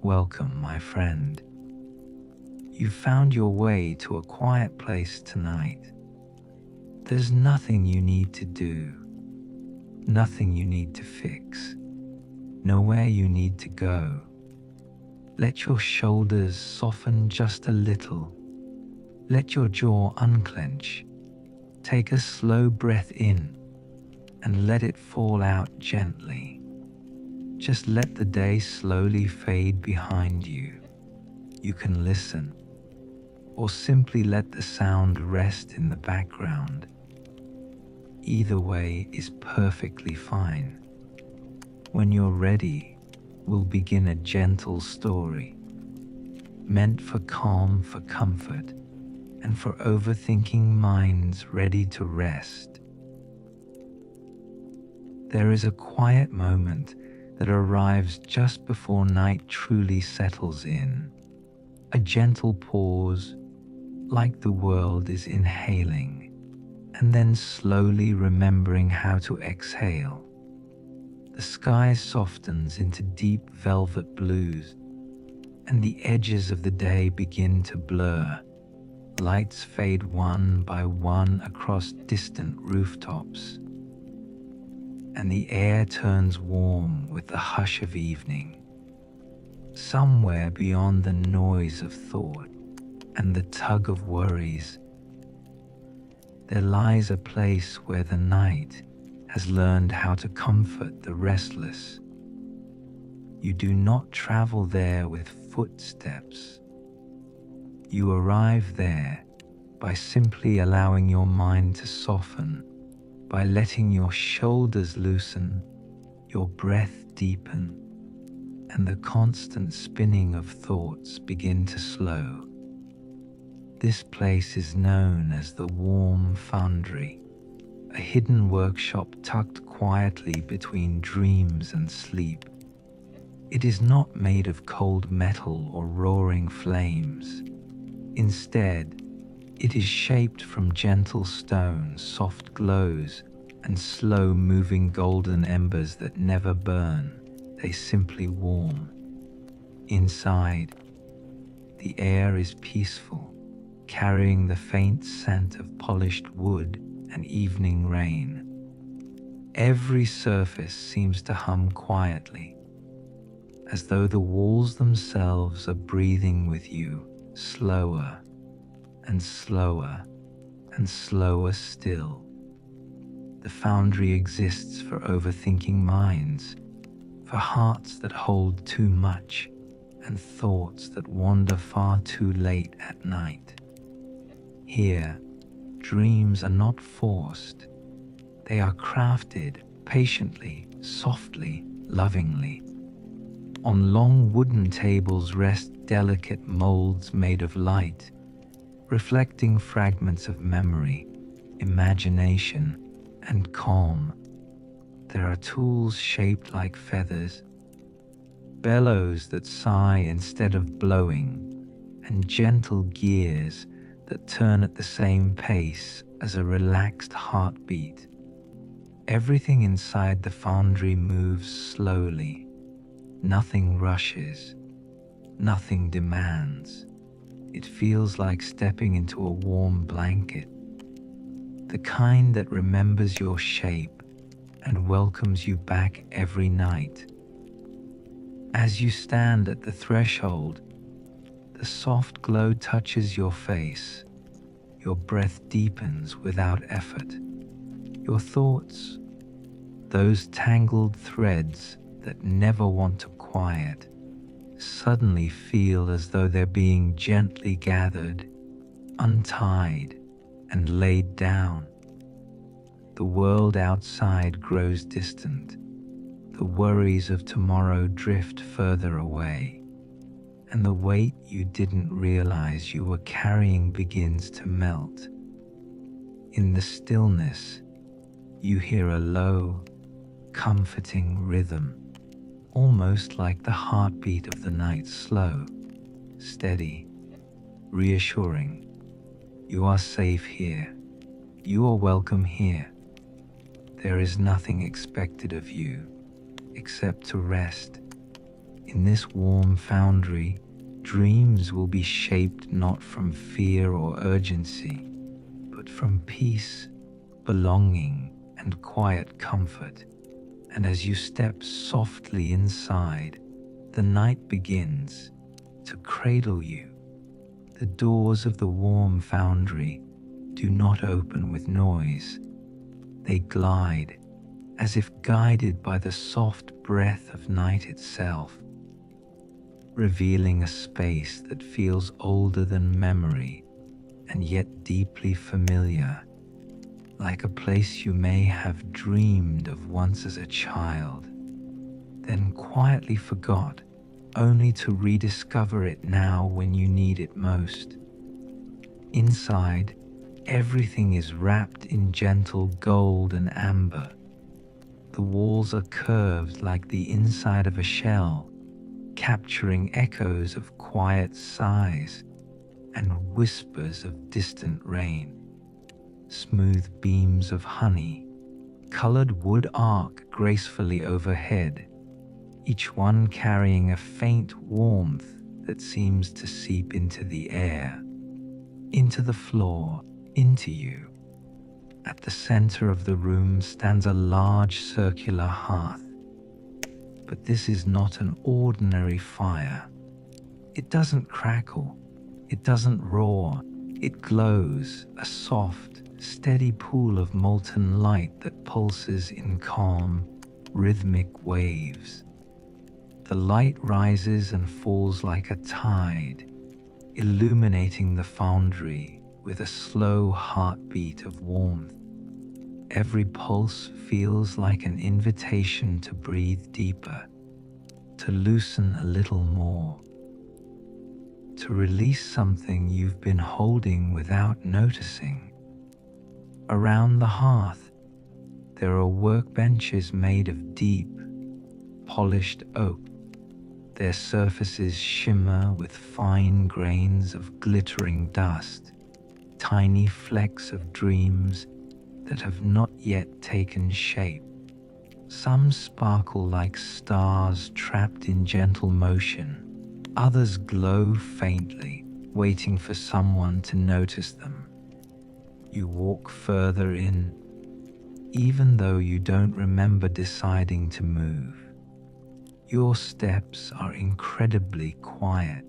Welcome, my friend. You found your way to a quiet place tonight. There's nothing you need to do, nothing you need to fix, nowhere you need to go. Let your shoulders soften just a little. Let your jaw unclench. Take a slow breath in and let it fall out gently. Just let the day slowly fade behind you. You can listen, or simply let the sound rest in the background. Either way is perfectly fine. When you're ready, we'll begin a gentle story, meant for calm, for comfort, and for overthinking minds ready to rest. There is a quiet moment that arrives just before night truly settles in. A gentle pause, like the world is inhaling, and then slowly remembering how to exhale. The sky softens into deep velvet blues, and the edges of the day begin to blur. Lights fade one by one across distant rooftops, and the air turns warm with the hush of evening. Somewhere beyond the noise of thought and the tug of worries, there lies a place where the night has learned how to comfort the restless. You do not travel there with footsteps. You arrive there by simply allowing your mind to soften, by letting your shoulders loosen, your breath deepen, and the constant spinning of thoughts begin to slow. This place is known as the Warm Foundry, a hidden workshop tucked quietly between dreams and sleep. It is not made of cold metal or roaring flames. Instead, it is shaped from gentle stones, soft glows, and slow-moving golden embers that never burn. They simply warm. Inside, the air is peaceful, carrying the faint scent of polished wood and evening rain. Every surface seems to hum quietly, as though the walls themselves are breathing with you, slower and slower and slower still. The foundry exists for overthinking minds, for hearts that hold too much and thoughts that wander far too late at night. Here, dreams are not forced. They are crafted patiently, softly, lovingly. On long wooden tables rest delicate molds made of light, reflecting fragments of memory, imagination, and calm. There are tools shaped like feathers, bellows that sigh instead of blowing, and gentle gears that turn at the same pace as a relaxed heartbeat. Everything inside the foundry moves slowly. Nothing rushes, nothing demands. It feels like stepping into a warm blanket, the kind that remembers your shape and welcomes you back every night. As you stand at the threshold, the soft glow touches your face. Your breath deepens without effort. Your thoughts, those tangled threads that never want to quiet, suddenly feel as though they're being gently gathered, untied, and laid down. The world outside grows distant. The worries of tomorrow drift further away, and the weight you didn't realize you were carrying begins to melt. In the stillness, you hear a low, comforting rhythm, almost like the heartbeat of the night, slow, steady, reassuring. You are safe here. You are welcome here. There is nothing expected of you except to rest, In this warm foundry, dreams will be shaped not from fear or urgency, but from peace, belonging, and quiet comfort. And as you step softly inside, the night begins to cradle you. The doors of the warm foundry do not open with noise. They glide as if guided by the soft breath of night itself, revealing a space that feels older than memory and yet deeply familiar, like a place you may have dreamed of once as a child, then quietly forgot, only to rediscover it now when you need it most. Inside, everything is wrapped in gentle gold and amber. The walls are curved like the inside of a shell, capturing echoes of quiet sighs and whispers of distant rain. Smooth beams of honey, colored wood arc gracefully overhead, each one carrying a faint warmth that seems to seep into the air, into the floor, into you. At the center of the room stands a large circular hearth. But this is not an ordinary fire. It doesn't crackle, it doesn't roar, it glows, a soft, steady pool of molten light that pulses in calm, rhythmic waves. The light rises and falls like a tide, illuminating the foundry with a slow heartbeat of warmth. Every pulse feels like an invitation to breathe deeper, to loosen a little more, to release something you've been holding without noticing. Around the hearth, there are workbenches made of deep, polished oak. Their surfaces shimmer with fine grains of glittering dust, tiny flecks of dreams that have not yet taken shape. Some sparkle like stars trapped in gentle motion. Others glow faintly, waiting for someone to notice them. You walk further in, even though you don't remember deciding to move. Your steps are incredibly quiet.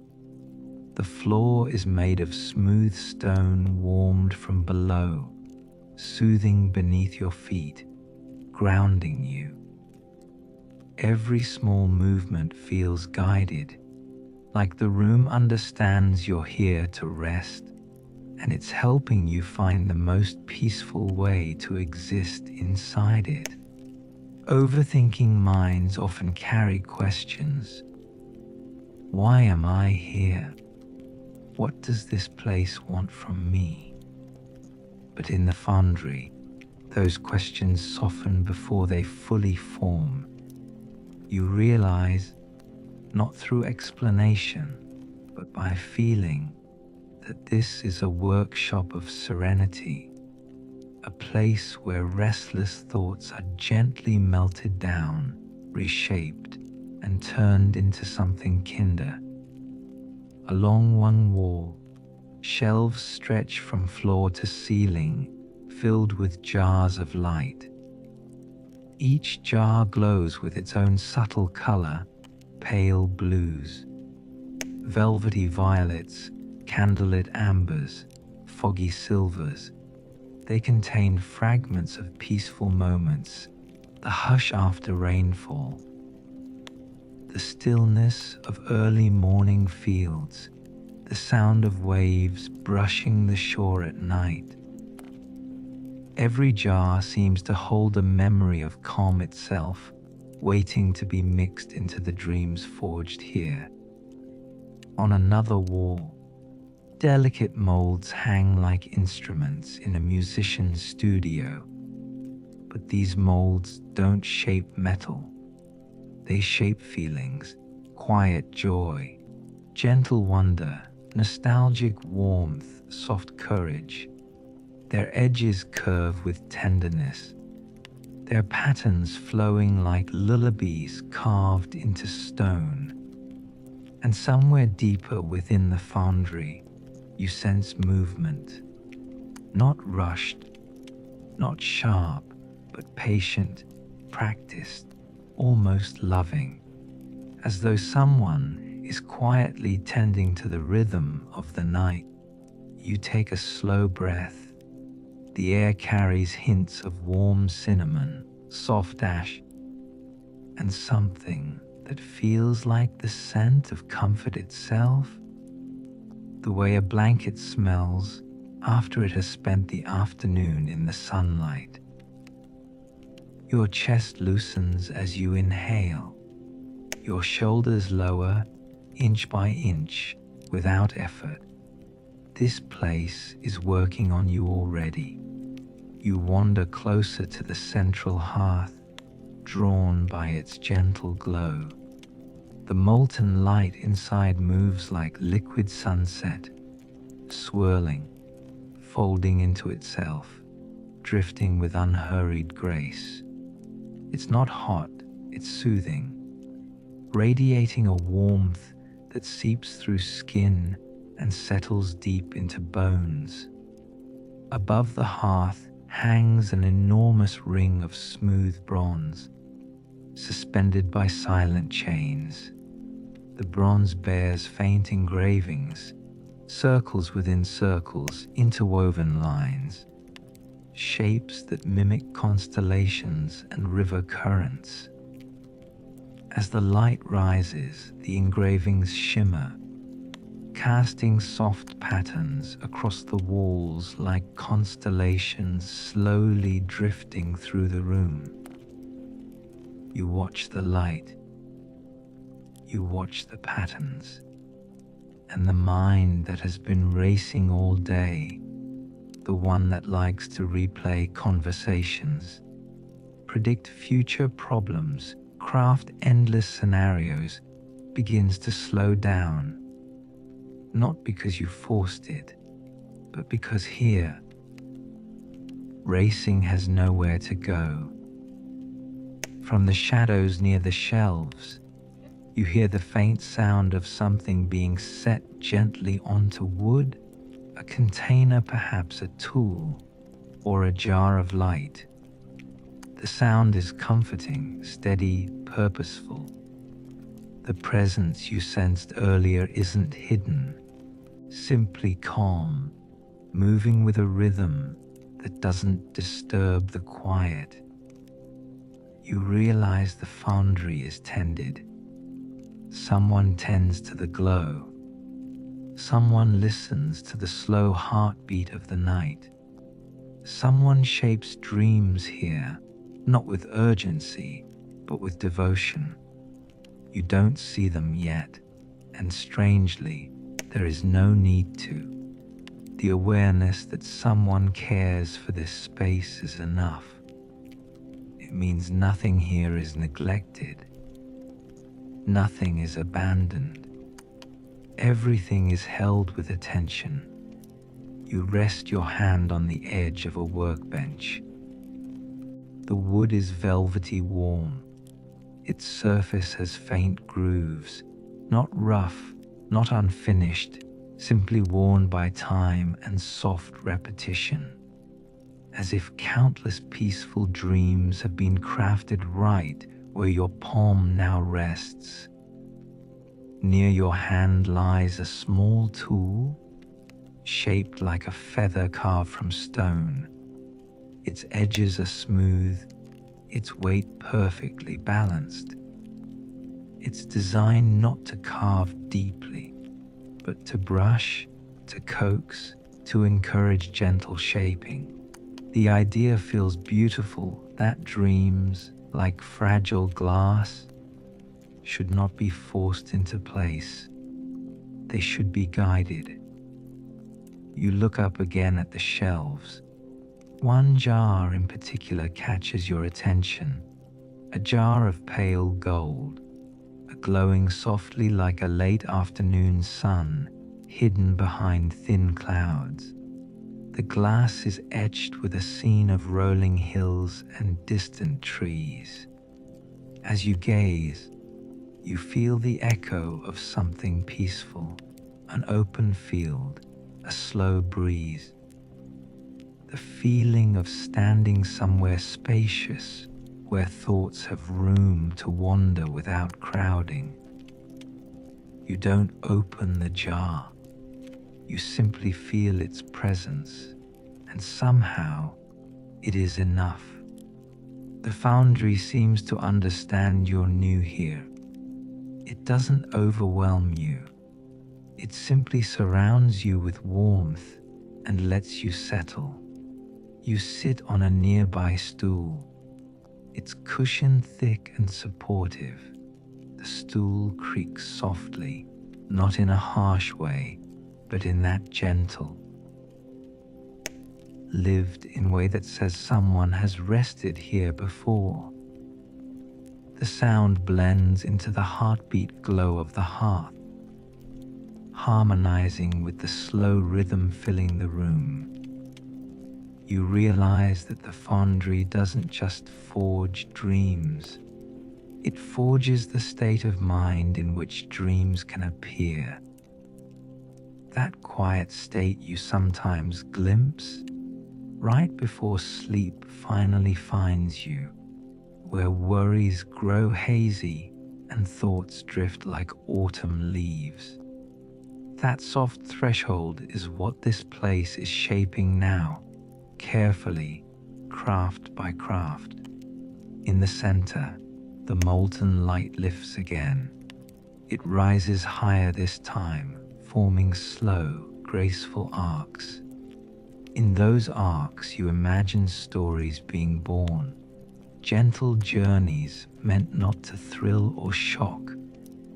The floor is made of smooth stone warmed from below, soothing beneath your feet, grounding you. Every small movement feels guided, like the room understands you're here to rest, and it's helping you find the most peaceful way to exist inside it. Overthinking minds often carry questions. Why am I here? What does this place want from me? But in the foundry, those questions soften before they fully form. You realize, not through explanation, but by feeling, that this is a workshop of serenity, a place where restless thoughts are gently melted down, reshaped, and turned into something kinder. Along one wall, shelves stretch from floor to ceiling, filled with jars of light. Each jar glows with its own subtle color, pale blues, velvety violets, candlelit ambers, foggy silvers. They contain fragments of peaceful moments, the hush after rainfall, the stillness of early morning fields, the sound of waves brushing the shore at night. Every jar seems to hold a memory of calm itself, waiting to be mixed into the dreams forged here. On another wall, delicate molds hang like instruments in a musician's studio. But these molds don't shape metal. They shape feelings, quiet joy, gentle wonder, nostalgic warmth, soft courage. Their edges curve with tenderness, their patterns flowing like lullabies carved into stone. And somewhere deeper within the foundry, you sense movement, not rushed, not sharp, but patient, practiced, almost loving, as though someone is quietly tending to the rhythm of the night. You take a slow breath. The air carries hints of warm cinnamon, soft ash, and something that feels like the scent of comfort itself. The way a blanket smells after it has spent the afternoon in the sunlight. Your chest loosens as you inhale. Your shoulders lower inch by inch without effort. This place is working on you already. You wander closer to the central hearth, drawn by its gentle glow. The molten light inside moves like liquid sunset, swirling, folding into itself, drifting with unhurried grace. It's not hot, it's soothing, radiating a warmth that seeps through skin and settles deep into bones. Above the hearth hangs an enormous ring of smooth bronze, suspended by silent chains. The bronze bears faint engravings, circles within circles, interwoven lines, shapes that mimic constellations and river currents. As the light rises, the engravings shimmer, casting soft patterns across the walls like constellations slowly drifting through the room. You watch the light, you watch the patterns, and the mind that has been racing all day, the one that likes to replay conversations, predict future problems, craft endless scenarios, begins to slow down. Not because you forced it, but because here, racing has nowhere to go. From the shadows near the shelves, you hear the faint sound of something being set gently onto wood, a container, perhaps a tool, or a jar of light. The sound is comforting, steady, purposeful. The presence you sensed earlier isn't hidden, simply calm, moving with a rhythm that doesn't disturb the quiet. You realize the foundry is tended. Someone tends to the glow. Someone listens to the slow heartbeat of the night. Someone shapes dreams here, not with urgency, but with devotion. You don't see them yet, and strangely, there is no need to. The awareness that someone cares for this space is enough. It means nothing here is neglected. Nothing is abandoned. Everything is held with attention. You rest your hand on the edge of a workbench. The wood is velvety warm. Its surface has faint grooves, not rough, not unfinished, simply worn by time and soft repetition, as if countless peaceful dreams have been crafted right where your palm now rests. Near your hand lies a small tool, shaped like a feather carved from stone. Its edges are smooth, its weight perfectly balanced. It's designed not to carve deeply, but to brush, to coax, to encourage gentle shaping. The idea feels beautiful that dreams, like fragile glass, should not be forced into place. They should be guided. You look up again at the shelves. One jar in particular catches your attention, a jar of pale gold, glowing softly like a late afternoon sun hidden behind thin clouds. The glass is etched with a scene of rolling hills and distant trees. As you gaze, You feel the echo of something peaceful, an open field, a slow breeze. The feeling of standing somewhere spacious, where thoughts have room to wander without crowding. You don't open the jar. You simply feel its presence, and somehow it is enough. The Foundry seems to understand you're new here. It doesn't overwhelm you. It simply surrounds you with warmth and lets you settle. You sit on a nearby stool. It's cushioned thick and supportive. The stool creaks softly, not in a harsh way, but in that gentle, lived-in way that says someone has rested here before. The sound blends into the heartbeat glow of the hearth, harmonizing with the slow rhythm filling the room. You realize that the Foundry doesn't just forge dreams, it forges the state of mind in which dreams can appear. That quiet state you sometimes glimpse right before sleep finally finds you, where worries grow hazy and thoughts drift like autumn leaves. That soft threshold is what this place is shaping now, carefully, craft by craft. In the center, the molten light lifts again. It rises higher this time, forming slow, graceful arcs. In those arcs, you imagine stories being born, gentle journeys meant not to thrill or shock,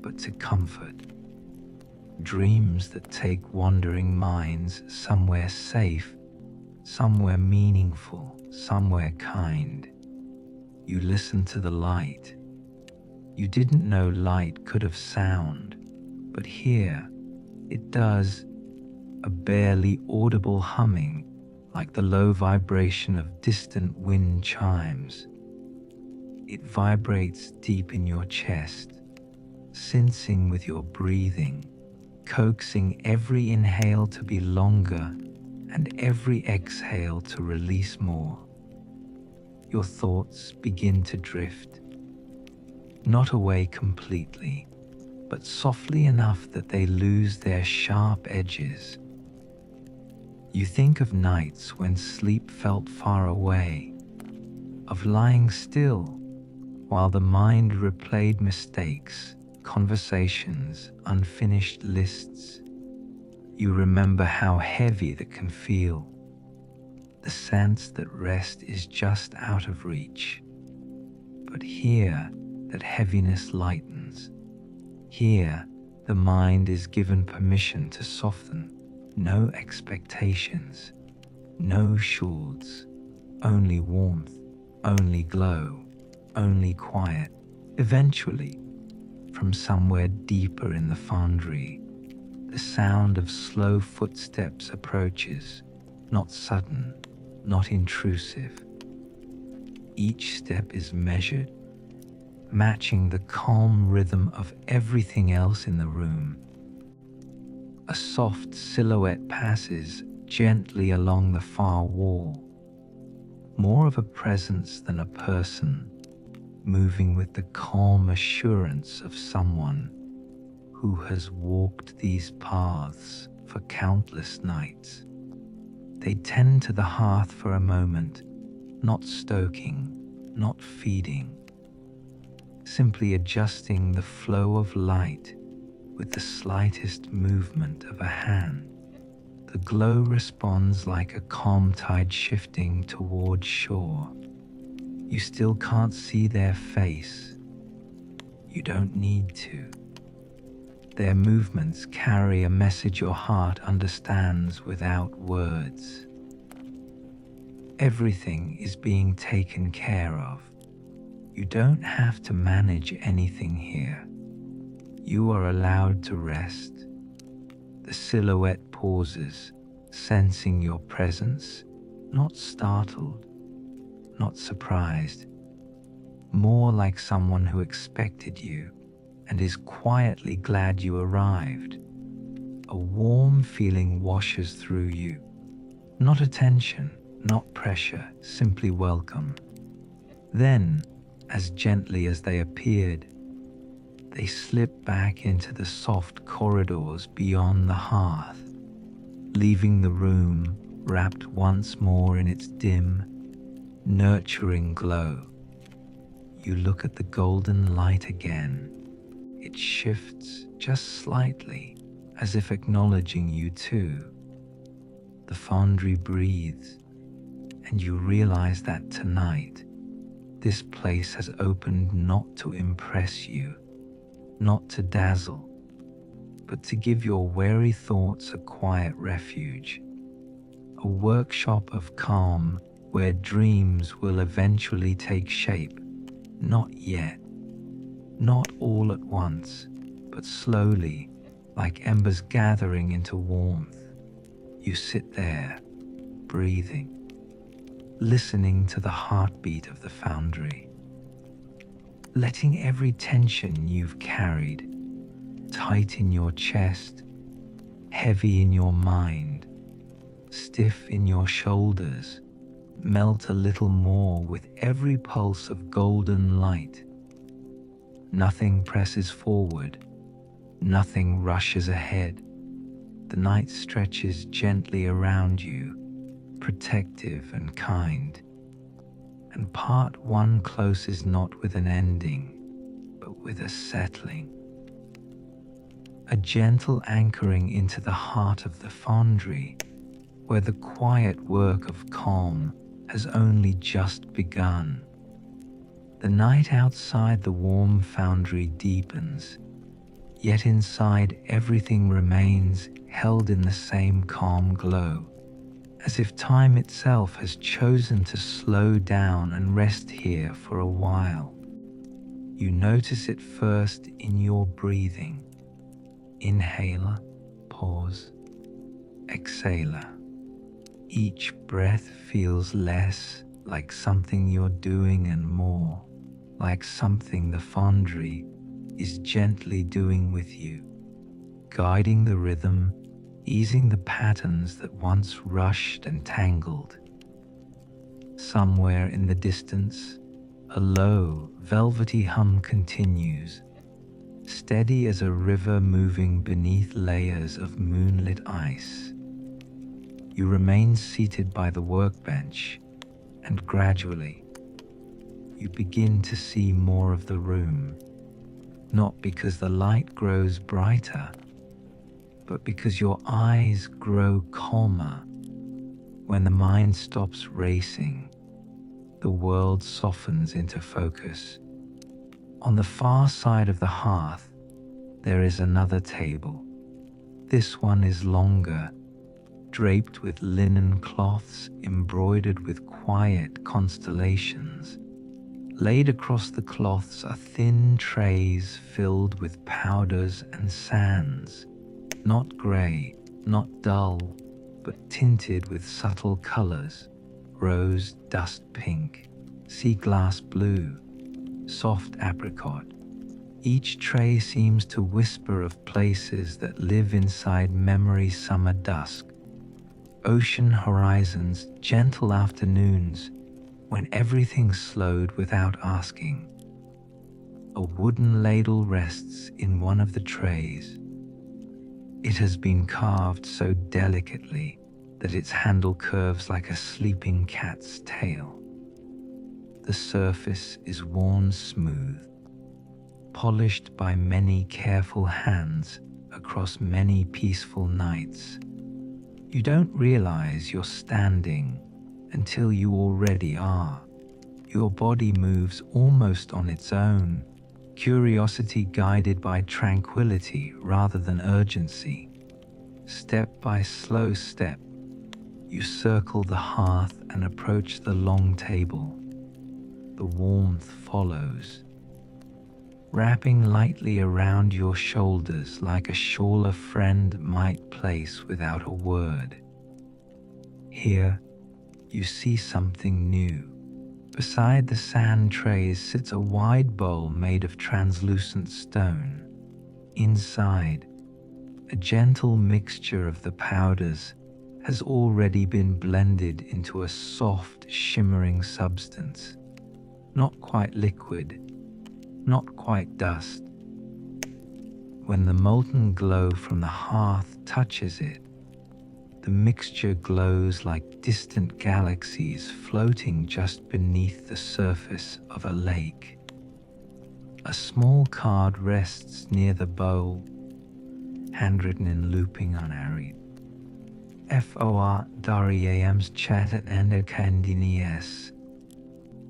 but to comfort. Dreams that take wandering minds somewhere safe, somewhere meaningful, somewhere kind. You listen to the light. You didn't know light could have sound, but here it does, a barely audible humming, like the low vibration of distant wind chimes. It vibrates deep in your chest, sensing with your breathing, coaxing every inhale to be longer and every exhale to release more. Your thoughts begin to drift, not away completely, but softly enough that they lose their sharp edges. You think of nights when sleep felt far away, of lying still while the mind replayed mistakes, conversations, unfinished lists. You remember how heavy that can feel, the sense that rest is just out of reach. But here, that heaviness lightens. Here, the mind is given permission to soften. No expectations, no shields, only warmth, only glow, only quiet. Eventually, from somewhere deeper in the Foundry, the sound of slow footsteps approaches, not sudden, not intrusive. Each step is measured, matching the calm rhythm of everything else in the room. A soft silhouette passes gently along the far wall, more of a presence than a person, moving with the calm assurance of someone who has walked these paths for countless nights. They tend to the hearth for a moment, not stoking, not feeding, simply adjusting the flow of light with the slightest movement of a hand. The glow responds like a calm tide shifting toward shore. You still can't see their face. You don't need to. Their movements carry a message your heart understands without words. Everything is being taken care of. You don't have to manage anything here. You are allowed to rest. The silhouette pauses, sensing your presence, not startled, not surprised, more like someone who expected you, and is quietly glad you arrived. A warm feeling washes through you. Not attention, not pressure, simply welcome. Then, as gently as they appeared, they slip back into the soft corridors beyond the hearth, leaving the room wrapped once more in its dim, nurturing glow. You look at the golden light again. It shifts just slightly, as if acknowledging you too. The foundry breathes, and you realize that tonight, this place has opened not to impress you, not to dazzle, but to give your weary thoughts a quiet refuge, a workshop of calm where dreams will eventually take shape. Not yet, not all at once, but slowly, like embers gathering into warmth. You sit there, breathing, listening to the heartbeat of the foundry, letting every tension you've carried, tight in your chest, heavy in your mind, stiff in your shoulders, melt a little more with every pulse of golden light. Nothing presses forward, nothing rushes ahead. The night stretches gently around you, protective and kind. And part one closes not with an ending, but with a settling. A gentle anchoring into the heart of the foundry, where the quiet work of calm has only just begun. The night outside the warm foundry deepens, yet inside everything remains held in the same calm glow, as if time itself has chosen to slow down and rest here for a while. You notice it first in your breathing. Inhaler, pause, exhaler. Each breath feels less like something you're doing and more like something the foundry is gently doing with you, guiding the rhythm, easing the patterns that once rushed and tangled. Somewhere in the distance, a low, velvety hum continues, steady as a river moving beneath layers of moonlit ice. You remain seated by the workbench, and gradually, you begin to see more of the room, not because the light grows brighter, but because your eyes grow calmer. When the mind stops racing, the world softens into focus. On the far side of the hearth, there is another table. This one is longer, draped with linen cloths embroidered with quiet constellations. Laid across the cloths are thin trays filled with powders and sands, not grey, not dull, but tinted with subtle colors: rose dust pink, sea glass blue, soft apricot. Each tray seems to whisper of places that live inside memory's summer dusk, ocean horizons, gentle afternoons, when everything slowed without asking. A wooden ladle rests in one of the trays. It has been carved so delicately that its handle curves like a sleeping cat's tail. The surface is worn smooth, polished by many careful hands across many peaceful nights. You don't realize you're standing until you already are. Your body moves almost on its own, curiosity guided by tranquility rather than urgency. Step by slow step, you circle the hearth and approach the long table. The warmth follows, wrapping lightly around your shoulders like a shawl a friend might place without a word. Here, you see something new. Beside the sand trays sits a wide bowl made of translucent stone. Inside, a gentle mixture of the powders has already been blended into a soft, shimmering substance. Not quite liquid, not quite dust. When the molten glow from the hearth touches it, the mixture glows like distant galaxies floating just beneath the surface of a lake. A small card rests near the bowl, handwritten in looping unarried. For Dariam's chat and Candinies.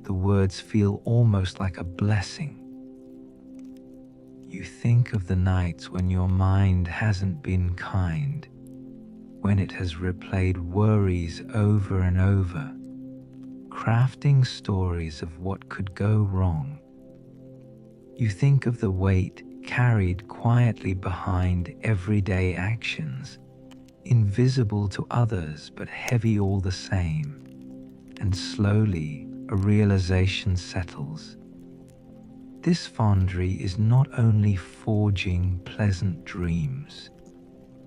The words feel almost like a blessing. You think of the nights when your mind hasn't been kind, when it has replayed worries over and over, crafting stories of what could go wrong. You think of the weight carried quietly behind everyday actions, invisible to others but heavy all the same, and slowly a realization settles. This foundry is not only forging pleasant dreams,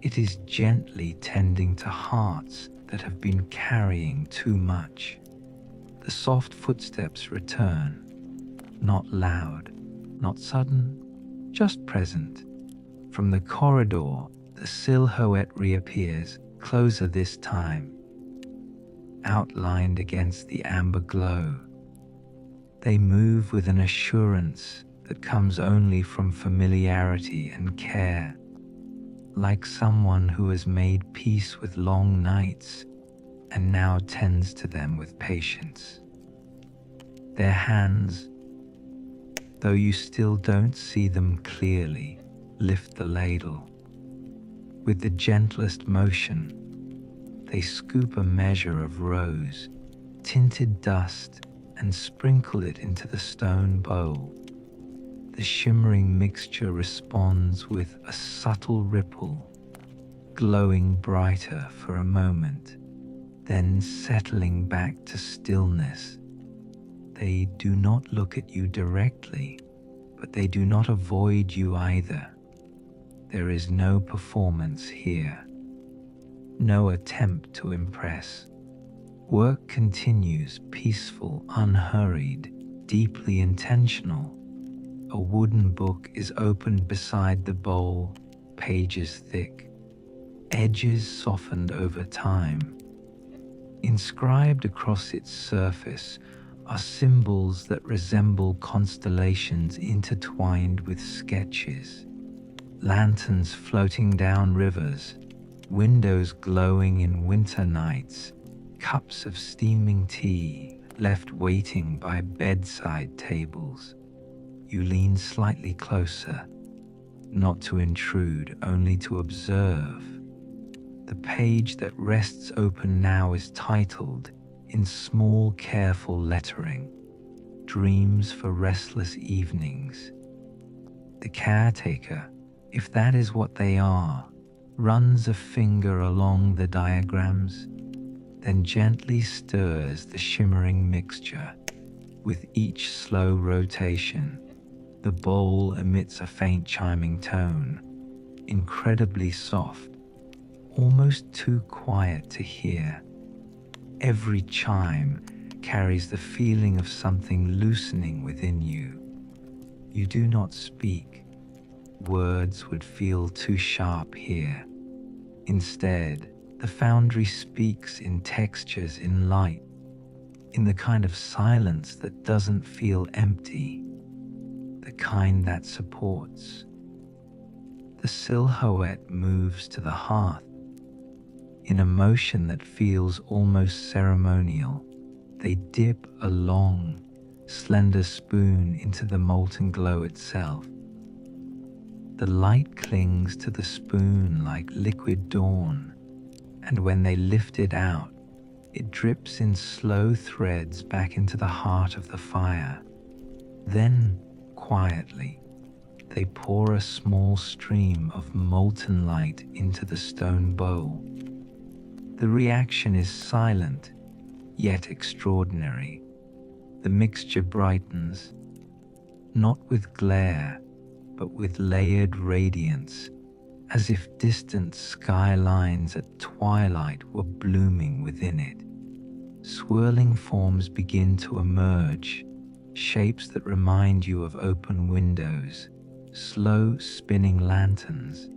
it is gently tending to hearts that have been carrying too much. The soft footsteps return, not loud, not sudden, just present. From the corridor, the silhouette reappears, closer this time, outlined against the amber glow. They move with an assurance that comes only from familiarity and care, like someone who has made peace with long nights and now tends to them with patience. Their hands, though you still don't see them clearly, lift the ladle. With the gentlest motion, they scoop a measure of rose, tinted dust, and sprinkle it into the stone bowl. The shimmering mixture responds with a subtle ripple, glowing brighter for a moment, then settling back to stillness. They do not look at you directly, but they do not avoid you either. There is no performance here, no attempt to impress. Work continues, peaceful, unhurried, deeply intentional. A wooden book is opened beside the bowl, pages thick, edges softened over time. Inscribed across its surface are symbols that resemble constellations intertwined with sketches. Lanterns floating down rivers, windows glowing in winter nights, cups of steaming tea left waiting by bedside tables. You lean slightly closer, not to intrude, only to observe. The page that rests open now is titled, in small, careful lettering, Dreams for Restless Evenings. The caretaker, if that is what they are, runs a finger along the diagrams, then gently stirs the shimmering mixture. With each slow rotation, the bowl emits a faint chiming tone, incredibly soft, almost too quiet to hear. Every chime carries the feeling of something loosening within you. You do not speak. Words would feel too sharp here. Instead, the foundry speaks in textures, in light, in the kind of silence that doesn't feel empty, the kind that supports. The silhouette moves to the hearth in a motion that feels almost ceremonial. They dip a long, slender spoon into the molten glow itself. The light clings to the spoon like liquid dawn, and when they lift it out, it drips in slow threads back into the heart of the fire. Then, quietly, they pour a small stream of molten light into the stone bowl. The reaction is silent, yet extraordinary. The mixture brightens, not with glare, but with layered radiance, as if distant skylines at twilight were blooming within it. Swirling forms begin to emerge, shapes that remind you of open windows, slow spinning lanterns,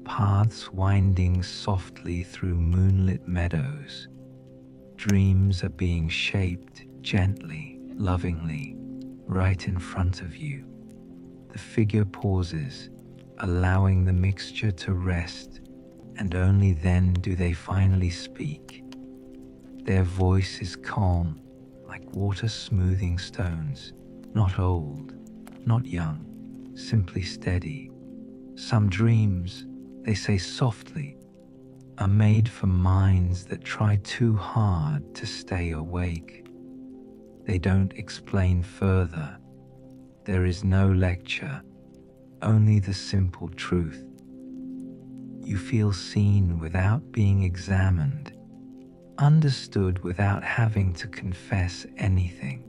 paths winding softly through moonlit meadows. Dreams are being shaped gently, lovingly, right in front of you. The figure pauses, allowing the mixture to rest, and only then do they finally speak. Their voice is calm, like water smoothing stones, not old, not young, simply steady. Some dreams, they say softly, are made for minds that try too hard to stay awake. They don't explain further. There is no lecture, only the simple truth. You feel seen without being examined, understood without having to confess anything.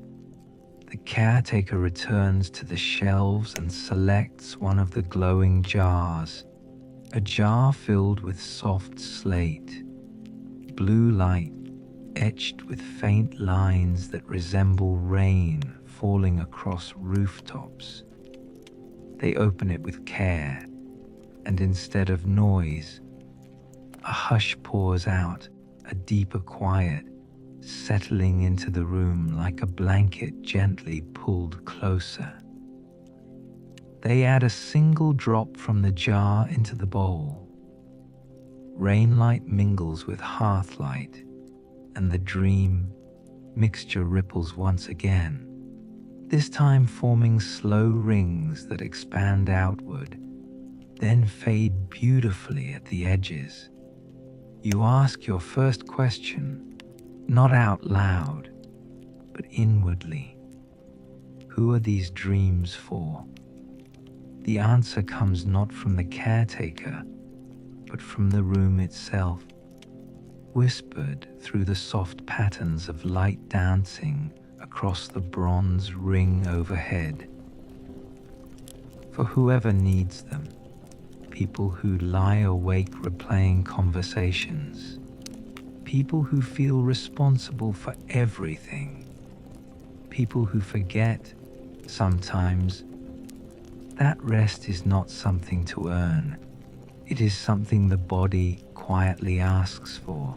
The caretaker returns to the shelves and selects one of the glowing jars, a jar filled with soft slate, blue light etched with faint lines that resemble rain falling across rooftops. They open it with care, and instead of noise, a hush pours out, a deeper quiet, settling into the room like a blanket gently pulled closer. They add a single drop from the jar into the bowl. Rainlight mingles with hearthlight, and the dream mixture ripples once again, this time forming slow rings that expand outward, then fade beautifully at the edges. You ask your first question, not out loud, but inwardly. Who are these dreams for? The answer comes not from the caretaker, but from the room itself, whispered through the soft patterns of light dancing across the bronze ring overhead. For whoever needs them, people who lie awake replaying conversations, people who feel responsible for everything, people who forget sometimes that rest is not something to earn. It is something the body quietly asks for.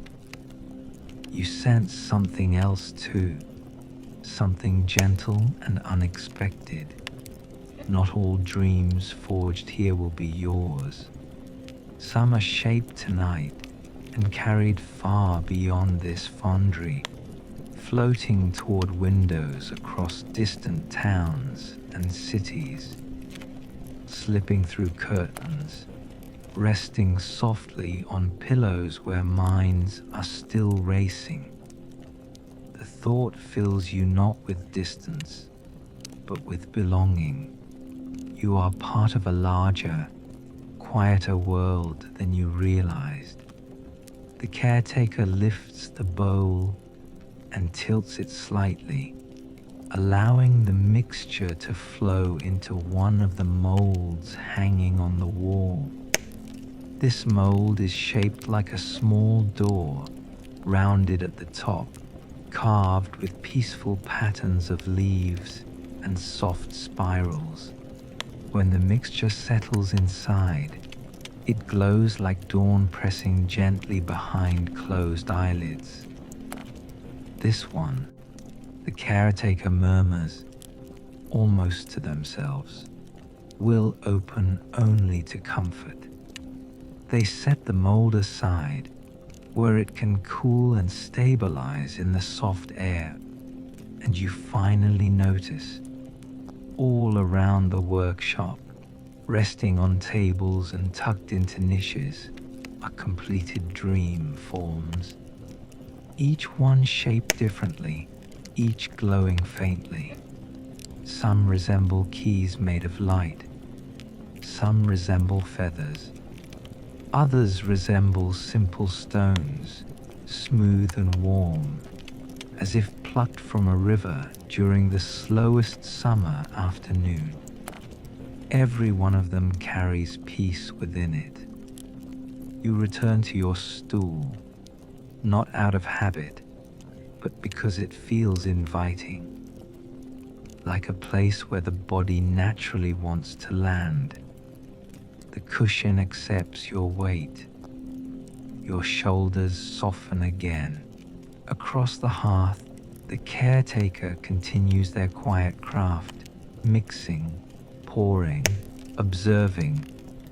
You sense something else too, something gentle and unexpected. Not all dreams forged here will be yours. Some are shaped tonight and carried far beyond this foundry, floating toward windows across distant towns and cities, slipping through curtains, resting softly on pillows where minds are still racing. The thought fills you not with distance, but with belonging. You are part of a larger, quieter world than you realized. The caretaker lifts the bowl and tilts it slightly, allowing the mixture to flow into one of the molds hanging on the wall. This mold is shaped like a small door, rounded at the top, carved with peaceful patterns of leaves and soft spirals. When the mixture settles inside, it glows like dawn pressing gently behind closed eyelids. This one, the caretaker murmurs, almost to themselves, will open only to comfort. They set the mold aside, where it can cool and stabilize in the soft air, and you finally notice, all around the workshop, resting on tables and tucked into niches, are completed dream forms. Each one shaped differently, each glowing faintly. Some resemble keys made of light, some resemble feathers, others resemble simple stones, smooth and warm, as if plucked from a river during the slowest summer afternoon. Every one of them carries peace within it. You return to your stool, not out of habit, but because it feels inviting, like a place where the body naturally wants to land. The cushion accepts your weight. Your shoulders soften again. Across the hearth, the caretaker continues their quiet craft, mixing, pouring, observing,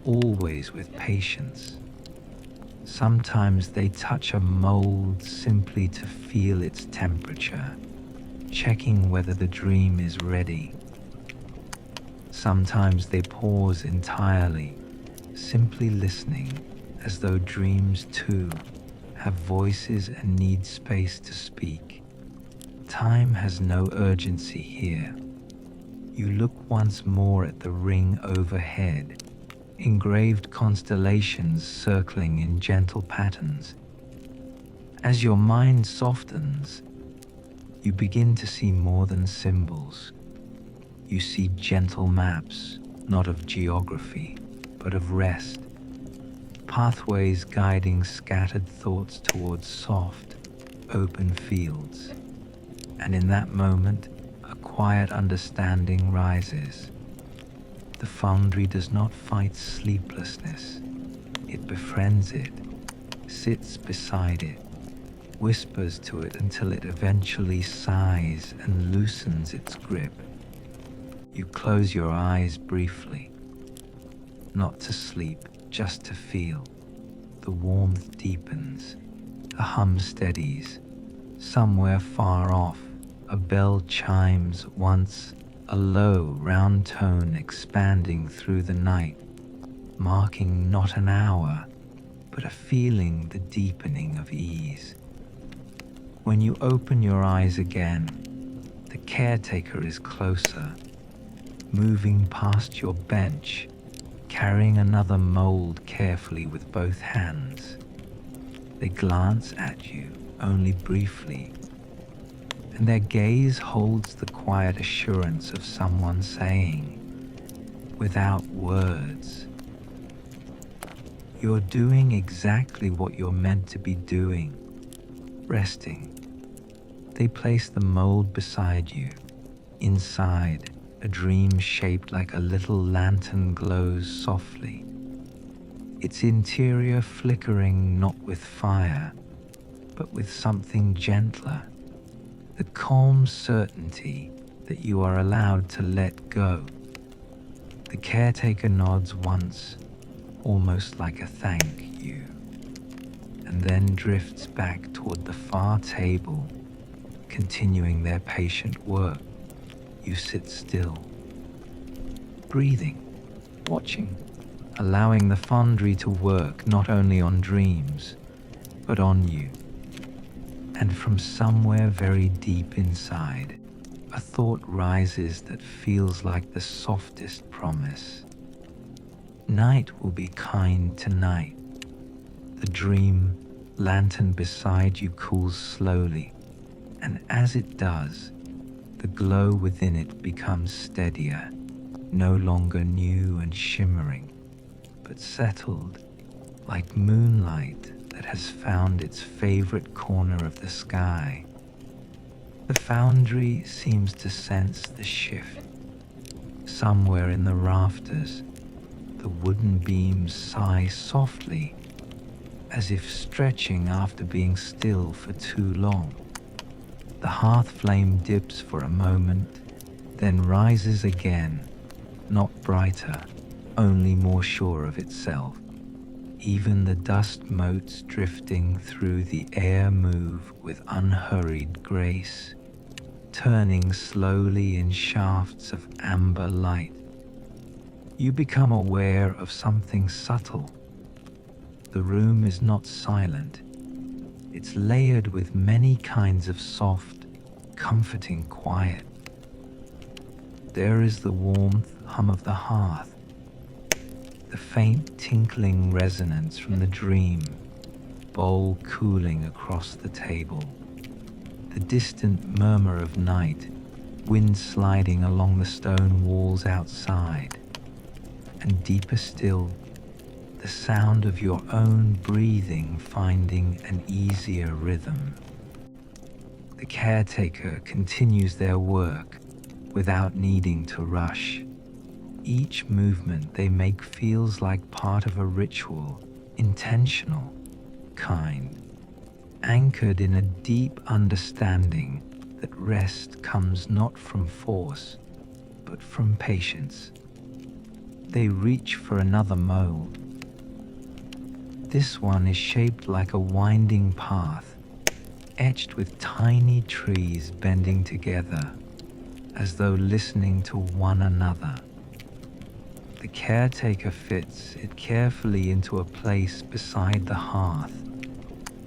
always with patience. Sometimes they touch a mold simply to feel its temperature, checking whether the dream is ready. Sometimes they pause entirely, simply listening, as though dreams too have voices and need space to speak. Time has no urgency here. You look once more at the ring overhead, engraved constellations circling in gentle patterns. As your mind softens, you begin to see more than symbols. You see gentle maps, not of geography, but of rest. Pathways guiding scattered thoughts towards soft, open fields. And in that moment, a quiet understanding rises. The foundry does not fight sleeplessness. It befriends it, sits beside it, whispers to it until it eventually sighs and loosens its grip. You close your eyes briefly, not to sleep, just to feel. The warmth deepens, the hum steadies. Somewhere far off, a bell chimes once, a low, round tone expanding through the night, marking not an hour, but a feeling, the deepening of ease. When you open your eyes again, the caretaker is closer, moving past your bench, carrying another mold carefully with both hands. They glance at you only briefly, and their gaze holds the quiet assurance of someone saying, without words, "You're doing exactly what you're meant to be doing, resting." They place the mold beside you. Inside, a dream shaped like a little lantern glows softly, its interior flickering not with fire, but with something gentler, the calm certainty that you are allowed to let go. The caretaker nods once, almost like a thank you, and then drifts back toward the far table, continuing their patient work. You sit still, breathing, watching, allowing the foundry to work not only on dreams, but on you. And from somewhere very deep inside, a thought rises that feels like the softest promise. Night will be kind tonight. The dream lantern beside you cools slowly, and as it does, the glow within it becomes steadier, no longer new and shimmering, but settled, like moonlight that has found its favorite corner of the sky. The foundry seems to sense the shift. Somewhere in the rafters, the wooden beams sigh softly, as if stretching after being still for too long. The hearth flame dips for a moment, then rises again, not brighter, only more sure of itself. Even the dust motes drifting through the air move with unhurried grace, turning slowly in shafts of amber light. You become aware of something subtle. The room is not silent. It's layered with many kinds of soft, comforting quiet. There is the warmth hum of the hearth, the faint tinkling resonance from the dream bowl cooling across the table. the distant murmur of night, wind sliding along the stone walls outside, and deeper still, the sound of your own breathing finding an easier rhythm. The caretaker continues their work without needing to rush. Each movement they make feels like part of a ritual, intentional, kind, anchored in a deep understanding that rest comes not from force, but from patience. They reach for another mold. This one is shaped like a winding path, etched with tiny trees bending together, as though listening to one another. The caretaker fits it carefully into a place beside the hearth,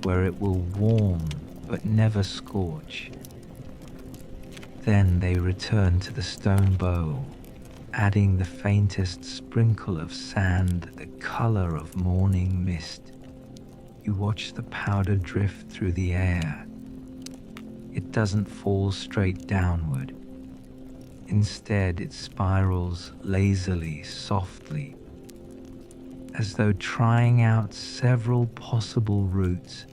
where it will warm but never scorch. Then they return to the stone bowl, adding the faintest sprinkle of sand, the color of morning mist. You watch the powder drift through the air. It doesn't fall straight downward. Instead, it spirals lazily, softly, as though trying out several possible routes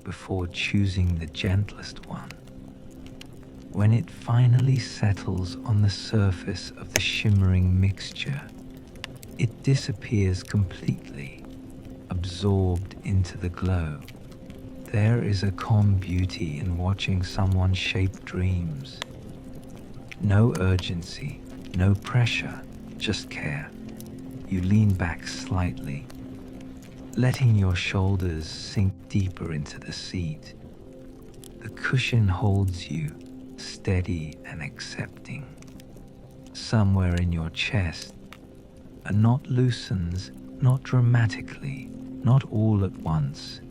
before choosing the gentlest one. When it finally settles on the surface of the shimmering mixture, it disappears completely, absorbed into the glow. There is a calm beauty in watching someone shape dreams. No urgency, no pressure, just care. You lean back slightly, letting your shoulders sink deeper into the seat. The cushion holds you, steady and accepting. Somewhere in your chest, a knot loosens, not dramatically, not all at once,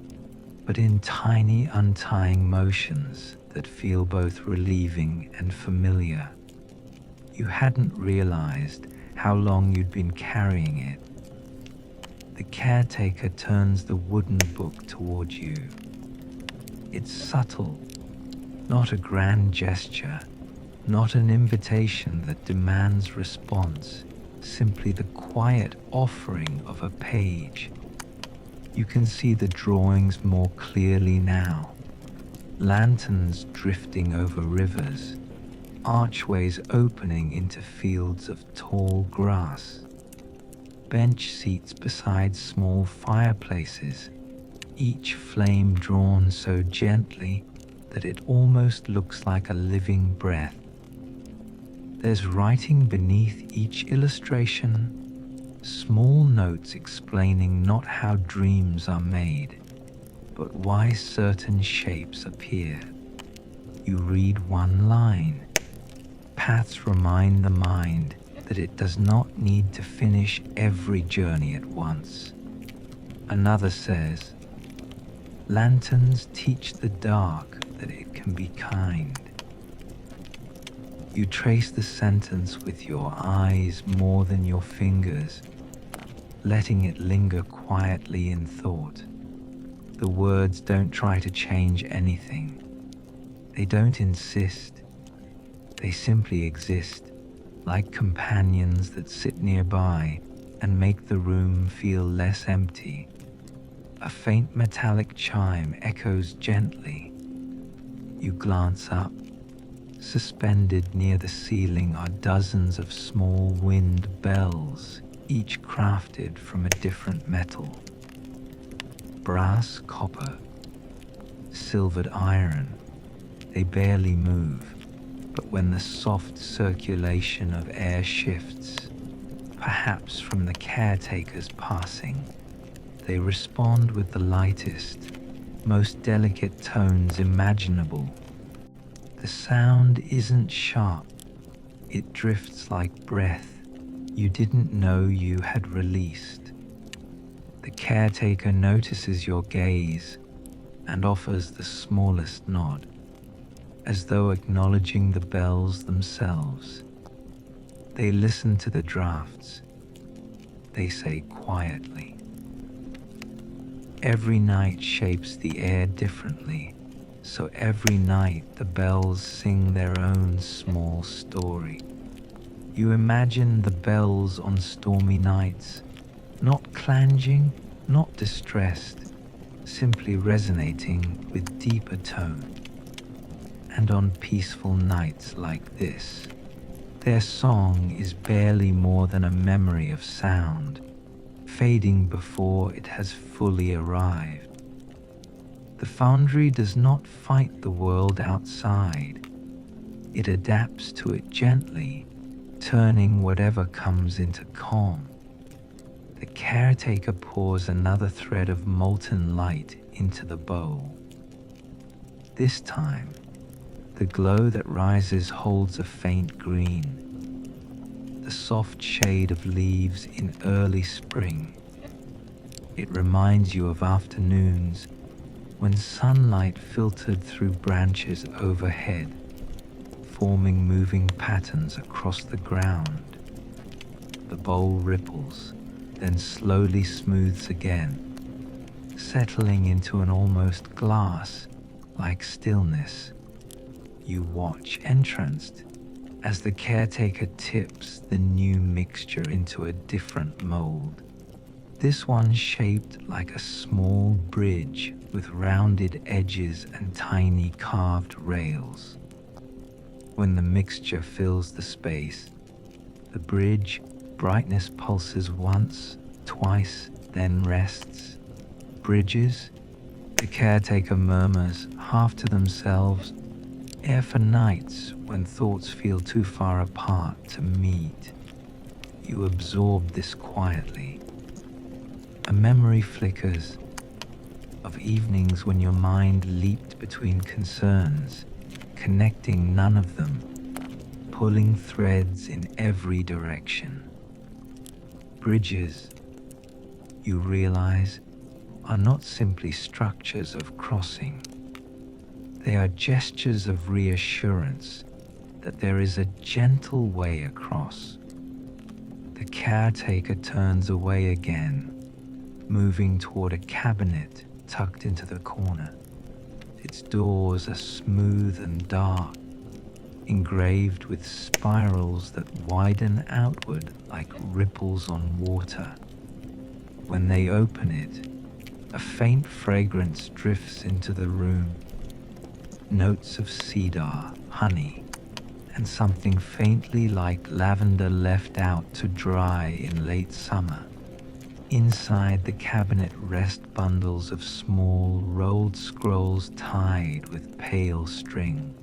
but in tiny untying motions that feel both relieving and familiar. You hadn't realized how long you'd been carrying it. The caretaker turns the wooden book toward you. It's subtle, not a grand gesture, not an invitation that demands response, simply the quiet offering of a page. You can see the drawings more clearly now. Lanterns drifting over rivers, archways opening into fields of tall grass, bench seats beside small fireplaces, each flame drawn so gently that it almost looks like a living breath. There's writing beneath each illustration, small notes explaining not how dreams are made, but why certain shapes appear. You read one line. Paths remind the mind that it does not need to finish every journey at once. Another says, lanterns teach the dark that it can be kind. You trace the sentence with your eyes more than your fingers, letting it linger quietly in thought. The words don't try to change anything. They don't insist. They simply exist, like companions that sit nearby and make the room feel less empty. A faint metallic chime echoes gently. You glance up. Suspended near the ceiling are dozens of small wind bells, each crafted from a different metal. Brass, copper, silvered iron. They barely move, but when the soft circulation of air shifts, perhaps from the caretaker's passing, they respond with the lightest, most delicate tones imaginable. The sound isn't sharp. It drifts like breath you didn't know you had released. The caretaker notices your gaze and offers the smallest nod, as though acknowledging the bells themselves. They listen to the drafts. They say quietly. Every night shapes the air differently. so every night the bells sing their own small story. You imagine the bells on stormy nights, not clanging, not distressed, simply resonating with deeper tone. And on peaceful nights like this, their song is barely more than a memory of sound, fading before it has fully arrived. The foundry does not fight the world outside. It adapts to it gently, turning whatever comes into calm. The caretaker pours another thread of molten light into the bowl. This time, the glow that rises holds a faint green, the soft shade of leaves in early spring. It reminds you of afternoons when sunlight filtered through branches overhead, forming moving patterns across the ground. The bowl ripples, then slowly smooths again, settling into an almost glass-like stillness. You watch entranced as the caretaker tips the new mixture into a different mold. This one shaped like a small bridge with rounded edges and tiny carved rails. When the mixture fills the space, the bridge brightness pulses once, twice, then rests. Bridges, the caretaker murmurs, half to themselves, air for nights when thoughts feel too far apart to meet. You absorb this quietly. A memory flickers of evenings when your mind leaped between concerns, connecting none of them, pulling threads in every direction. Bridges, you realize, are not simply structures of crossing. They are gestures of reassurance that there is a gentle way across. The caretaker turns away again, moving toward a cabinet tucked into the corner. Its doors are smooth and dark, engraved with spirals that widen outward like ripples on water. When they open it, a faint fragrance drifts into the room. Notes of cedar, honey, and something faintly like lavender left out to dry in late summer. Inside the cabinet rest bundles of small rolled scrolls tied with pale string.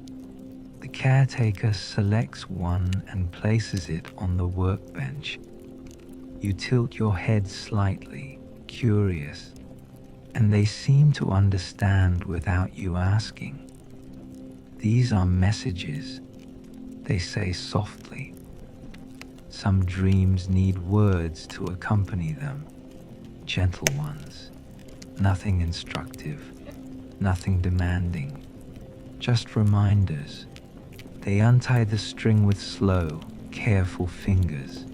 The caretaker selects one and places it on the workbench. You tilt your head slightly, curious, and they seem to understand without you asking. These are messages, they say softly. Some dreams need words to accompany them. Gentle ones, nothing instructive, nothing demanding, just reminders. They untie the string with slow, careful fingers.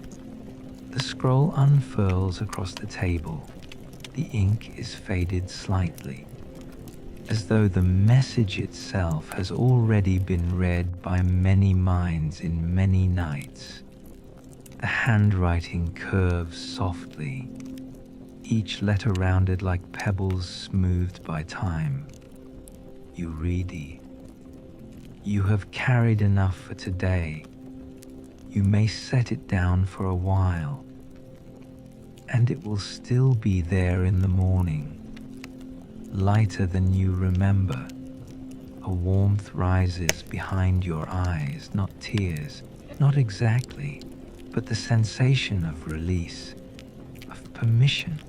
The scroll unfurls across the table. The ink is faded slightly, as though the message itself has already been read by many minds in many nights. The handwriting curves softly, each letter rounded like pebbles smoothed by time. You read it. You have carried enough for today. You may set it down for a while, and it will still be there in the morning, lighter than you remember. A warmth rises behind your eyes, not tears, not exactly, but the sensation of release, of permission.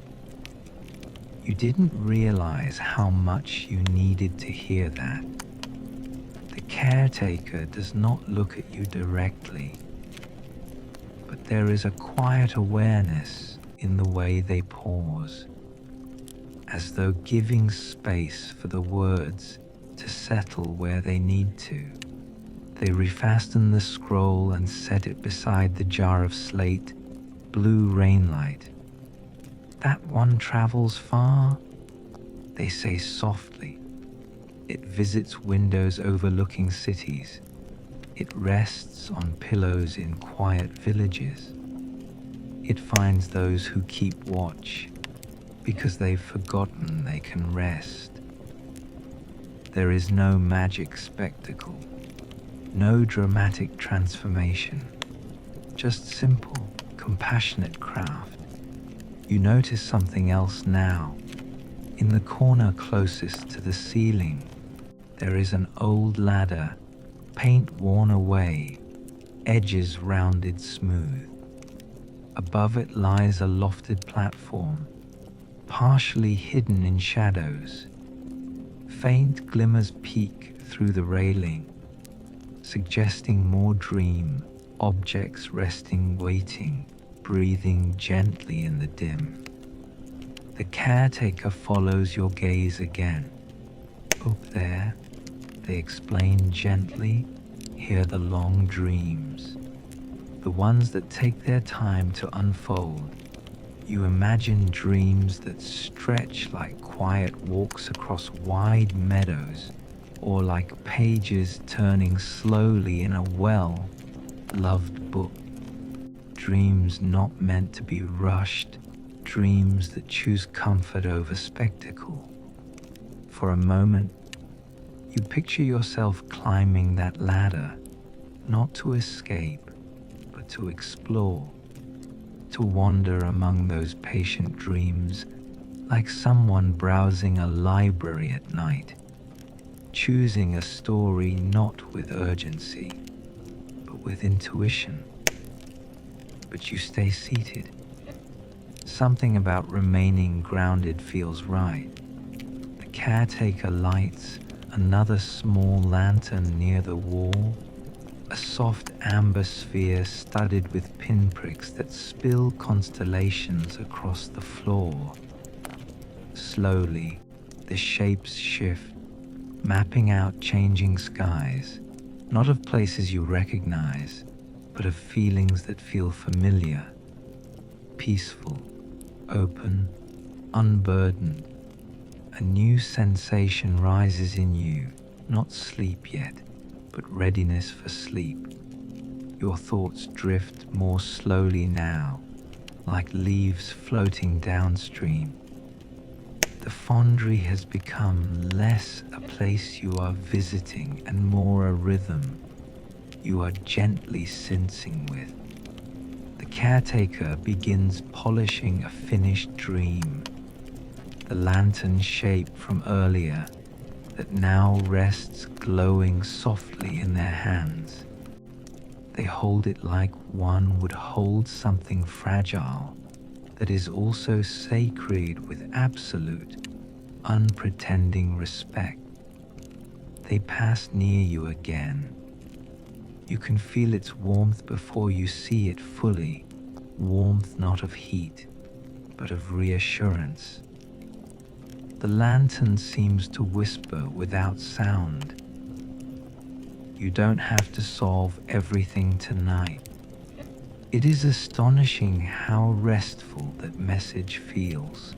You didn't realize how much you needed to hear that. The caretaker does not look at you directly, but there is a quiet awareness in the way they pause, as though giving space for the words to settle where they need to. They refasten the scroll and set it beside the jar of slate, blue rainlight. That one travels far, they say softly. It visits windows overlooking cities. It rests on pillows in quiet villages. It finds those who keep watch because they've forgotten they can rest. There is no magic spectacle, no dramatic transformation, just simple, compassionate craft. You notice something else now. In the corner closest to the ceiling, there is an old ladder, paint worn away, edges rounded smooth. Above it lies a lofted platform, partially hidden in shadows. Faint glimmers peek through the railing, suggesting more dream, objects resting, waiting, breathing gently in the dim. The caretaker follows your gaze again. Up there, they explain gently, hear the long dreams, the ones that take their time to unfold. You imagine dreams that stretch like quiet walks across wide meadows, or like pages turning slowly in a well-loved book. Dreams not meant to be rushed, dreams that choose comfort over spectacle. For a moment, you picture yourself climbing that ladder, not to escape, but to explore, to wander among those patient dreams like someone browsing a library at night, choosing a story not with urgency, but with intuition. But you stay seated. Something about remaining grounded feels right. The caretaker lights another small lantern near the wall, a soft amber sphere studded with pinpricks that spill constellations across the floor. Slowly, the shapes shift, mapping out changing skies, not of places you recognize, but of feelings that feel familiar, peaceful, open, unburdened. A new sensation rises in you, not sleep yet, but readiness for sleep. Your thoughts drift more slowly now, like leaves floating downstream. The foundry has become less a place you are visiting and more a rhythm you are gently sensing with. The caretaker begins polishing a finished dream, the lantern shape from earlier that now rests glowing softly in their hands. They hold it like one would hold something fragile that is also sacred with absolute, unpretending respect. They pass near you again. You can feel its warmth before you see it fully, warmth not of heat, but of reassurance. The lantern seems to whisper without sound. You don't have to solve everything tonight. It is astonishing how restful that message feels.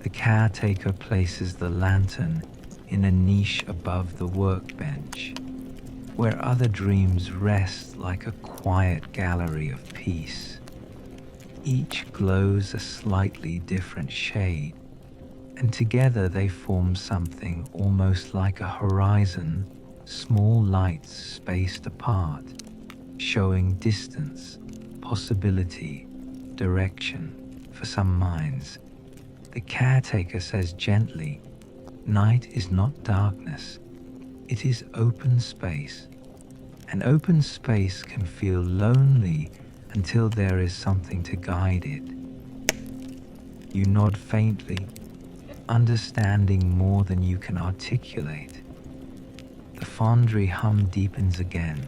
The caretaker places the lantern in a niche above the workbench, where other dreams rest like a quiet gallery of peace. Each glows a slightly different shade, and together they form something almost like a horizon, small lights spaced apart, showing distance, possibility, direction for some minds. The caretaker says gently, night is not darkness, it is open space. An open space can feel lonely until there is something to guide it. You nod faintly, understanding more than you can articulate. The foundry hum deepens again,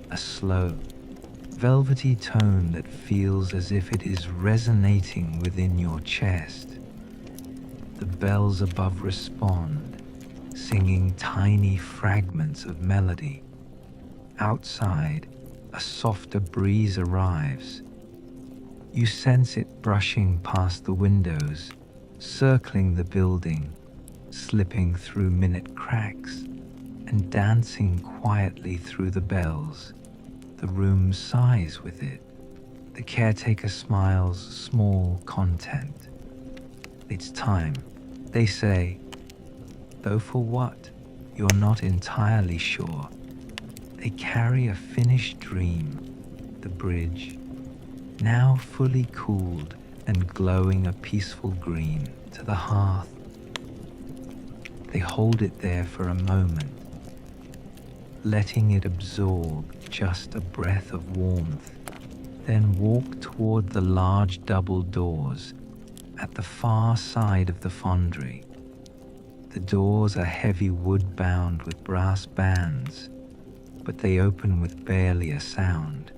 a slow, velvety tone that feels as if it is resonating within your chest. The bells above respond, singing tiny fragments of melody. Outside, a softer breeze arrives. You sense it brushing past the windows, circling the building, slipping through minute cracks and dancing quietly through the bells. The room sighs with it. The caretaker smiles small content. It's time, they say, though for what, you're not entirely sure. They carry a finished dream, the bridge, now fully cooled and glowing a peaceful green, to the hearth. They hold it there for a moment, letting it absorb just a breath of warmth, then walk toward the large double doors at the far side of the foundry. The doors are heavy wood bound with brass bands, but they open with barely a sound.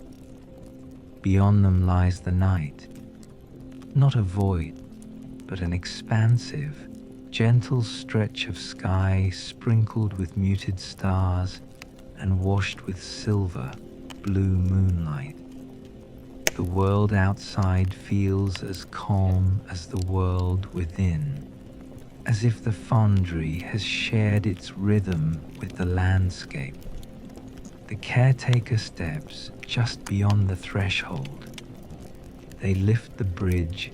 Beyond them lies the night, not a void, but an expansive, gentle stretch of sky sprinkled with muted stars and washed with silver, blue moonlight. The world outside feels as calm as the world within, as if the foundry has shared its rhythm with the landscape. The caretaker steps just beyond the threshold. They lift the bridge,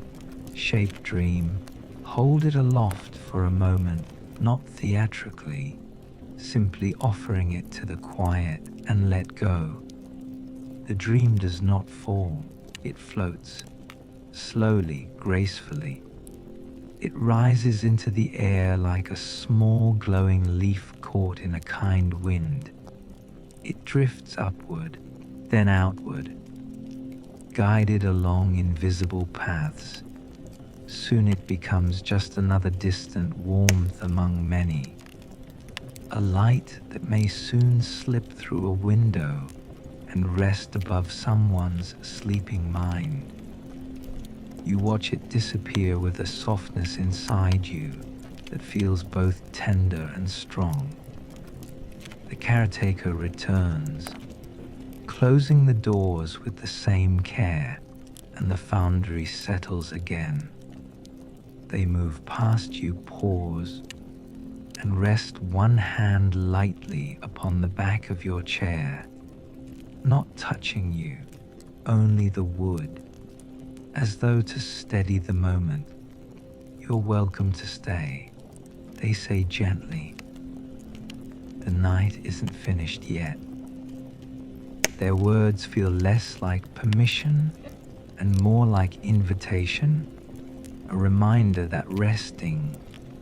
shape Dream, hold it aloft for a moment, not theatrically, simply offering it to the quiet and let go. The dream does not fall, it floats, slowly, gracefully. It rises into the air like a small glowing leaf caught in a kind wind. It drifts upward, then outward, guided along invisible paths. Soon it becomes just another distant warmth among many, a light that may soon slip through a window and rest above someone's sleeping mind. You watch it disappear with a softness inside you that feels both tender and strong. The caretaker returns, closing the doors with the same care, and the foundry settles again. They move past you, pause, and rest one hand lightly upon the back of your chair, not touching you, only the wood, as though to steady the moment. You're welcome to stay, they say gently. The night isn't finished yet. Their words feel less like permission and more like invitation, a reminder that resting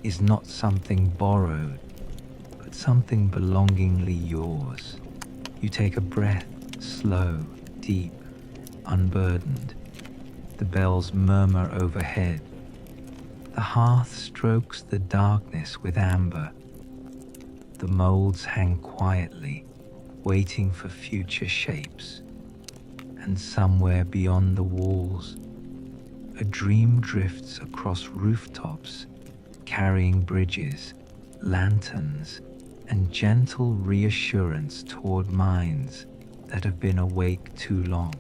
is not something borrowed, but something belongingly yours. You take a breath, slow, deep, unburdened. The bells murmur overhead. The hearth strokes the darkness with amber. The molds hang quietly, waiting for future shapes. And somewhere beyond the walls, a dream drifts across rooftops, carrying bridges, lanterns, and gentle reassurance toward minds that have been awake too long.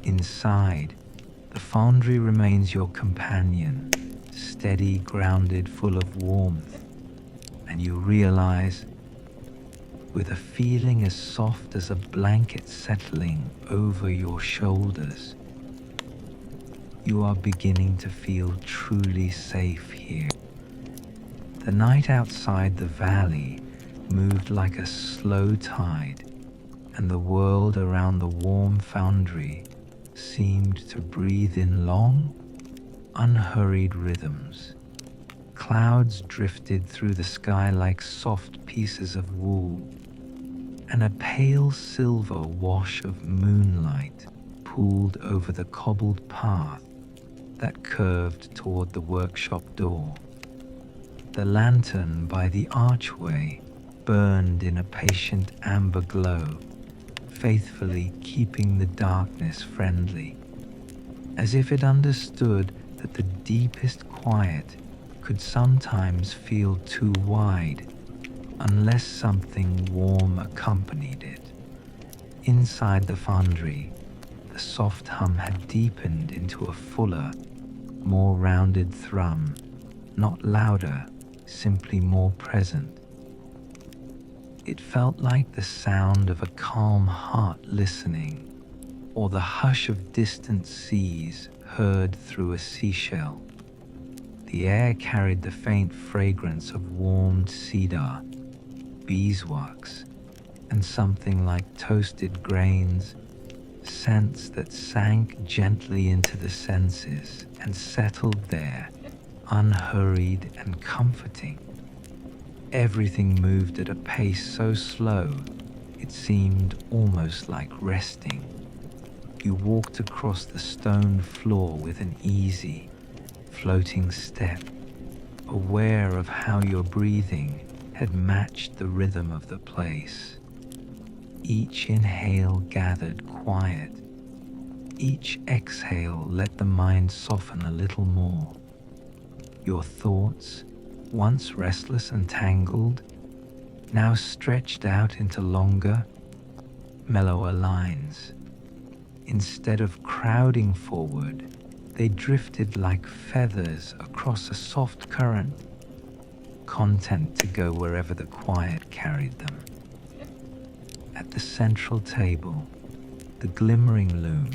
Inside, the foundry remains your companion, steady, grounded, full of warmth, and you realize, with a feeling as soft as a blanket settling over your shoulders, you are beginning to feel truly safe here. The night outside the valley moved like a slow tide, and the world around the Warm Foundry seemed to breathe in long, unhurried rhythms. Clouds drifted through the sky like soft pieces of wool, and a pale silver wash of moonlight pooled over the cobbled path that curved toward the workshop door. The lantern by the archway burned in a patient amber glow, faithfully keeping the darkness friendly, as if it understood that the deepest quiet could sometimes feel too wide unless something warm accompanied it. Inside the foundry, the soft hum had deepened into a fuller, more rounded thrum, not louder, simply more present. It felt like the sound of a calm heart listening, or the hush of distant seas heard through a seashell. The air carried the faint fragrance of warmed cedar, beeswax, and something like toasted grains, scents that sank gently into the senses and settled there, unhurried and comforting. Everything moved at a pace so slow, it seemed almost like resting. You walked across the stone floor with an easy, floating step, aware of how your breathing had matched the rhythm of the place. Each inhale gathered quiet. Each exhale let the mind soften a little more. Your thoughts, once restless and tangled, now stretched out into longer, mellower lines. Instead of crowding forward, they drifted like feathers across a soft current, content to go wherever the quiet carried them. At the central table, the glimmering loom,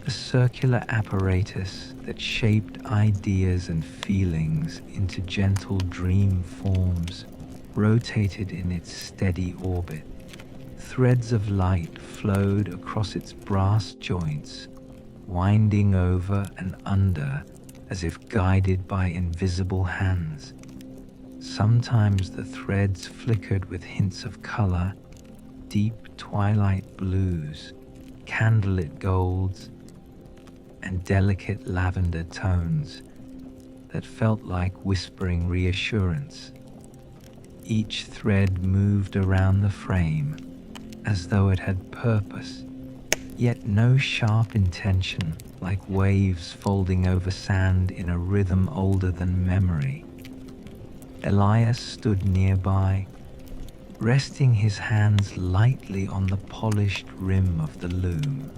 the circular apparatus that shaped ideas and feelings into gentle dream forms, rotated in its steady orbit. Threads of light flowed across its brass joints, winding over and under as if guided by invisible hands. Sometimes the threads flickered with hints of color, deep twilight blues, candlelit golds, and delicate lavender tones that felt like whispering reassurance. Each thread moved around the frame as though it had purpose, yet no sharp intention, like waves folding over sand in a rhythm older than memory. Elias stood nearby, resting his hands lightly on the polished rim of the loom.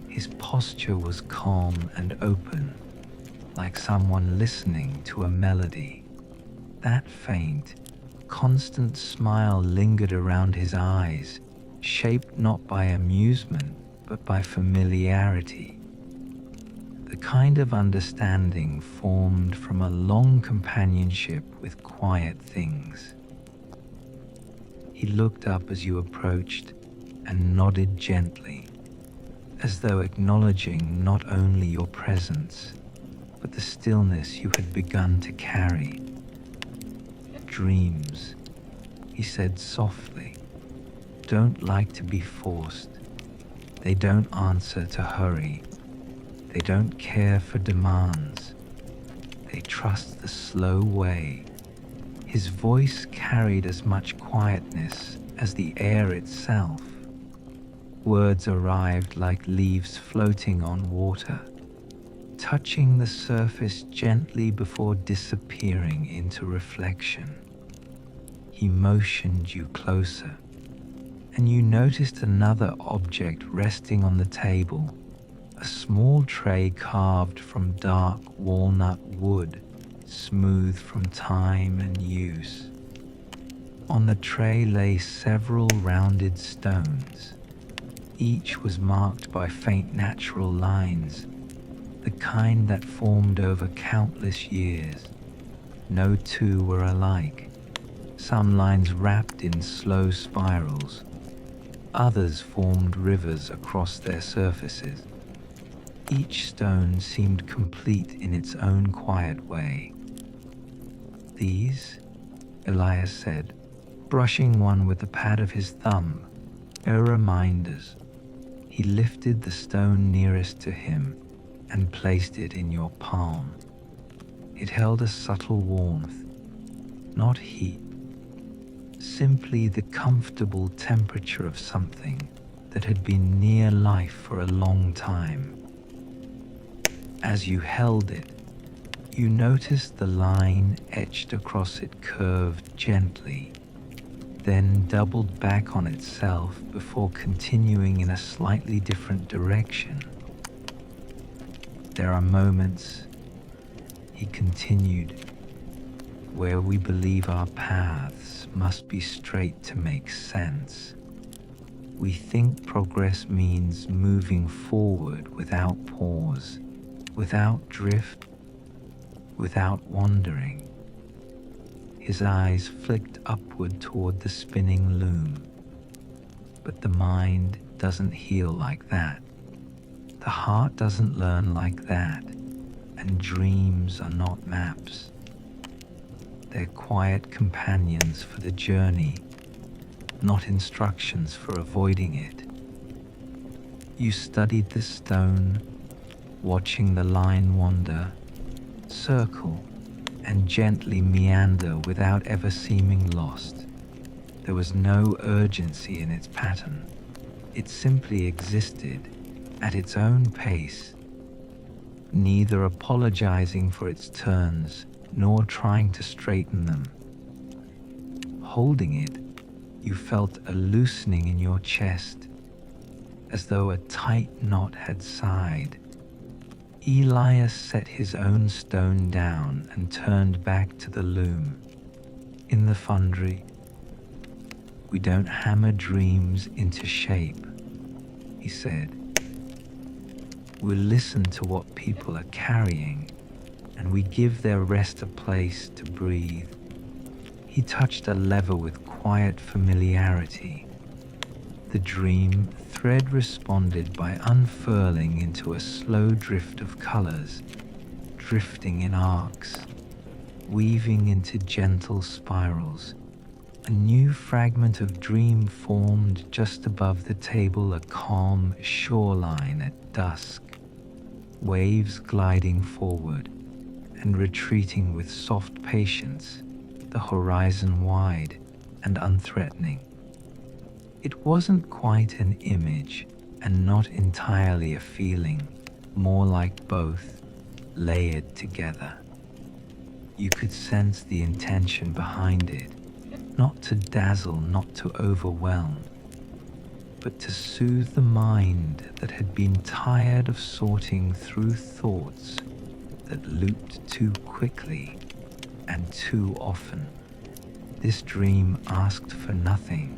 His posture was calm and open, like someone listening to a melody. That faint, constant smile lingered around his eyes, shaped not by amusement, but by familiarity. The kind of understanding formed from a long companionship with quiet things. He looked up as you approached and nodded gently, as though acknowledging not only your presence, but the stillness you had begun to carry. Dreams, he said softly, don't like to be forced. They don't answer to hurry. They don't care for demands. They trust the slow way. His voice carried as much quietness as the air itself. Words arrived like leaves floating on water, touching the surface gently before disappearing into reflection. He motioned you closer, and you noticed another object resting on the table, a small tray carved from dark walnut wood, smooth from time and use. On the tray lay several rounded stones. Each was marked by faint natural lines, the kind that formed over countless years. No two were alike. Some lines wrapped in slow spirals. Others formed rivers across their surfaces. Each stone seemed complete in its own quiet way. These, Elias said, brushing one with the pad of his thumb, are reminders. He lifted the stone nearest to him and placed it in your palm. It held a subtle warmth, not heat, simply the comfortable temperature of something that had been near life for a long time. As you held it, you noticed the line etched across it curved gently, then doubled back on itself before continuing in a slightly different direction. There are moments, he continued, where we believe our paths must be straight to make sense. We think progress means moving forward without pause, without drift, without wandering. His eyes flicked upward toward the spinning loom. But the mind doesn't heal like that. The heart doesn't learn like that. And dreams are not maps. They're quiet companions for the journey, not instructions for avoiding it. You studied the stone, watching the line wander, circle, and gently meander without ever seeming lost. There was no urgency in its pattern. It simply existed at its own pace, neither apologizing for its turns nor trying to straighten them. Holding it, you felt a loosening in your chest, as though a tight knot had sighed. Elias set his own stone down and turned back to the loom. In the foundry, we don't hammer dreams into shape, he said. We listen to what people are carrying, and we give their rest a place to breathe. He touched a lever with quiet familiarity. The dream thread responded by unfurling into a slow drift of colors, drifting in arcs, weaving into gentle spirals. A new fragment of dream formed just above the table, a calm shoreline at dusk, waves gliding forward and retreating with soft patience, the horizon wide and unthreatening. It wasn't quite an image and not entirely a feeling, more like both, layered together. You could sense the intention behind it, not to dazzle, not to overwhelm, but to soothe the mind that had been tired of sorting through thoughts that looped too quickly and too often. This dream asked for nothing.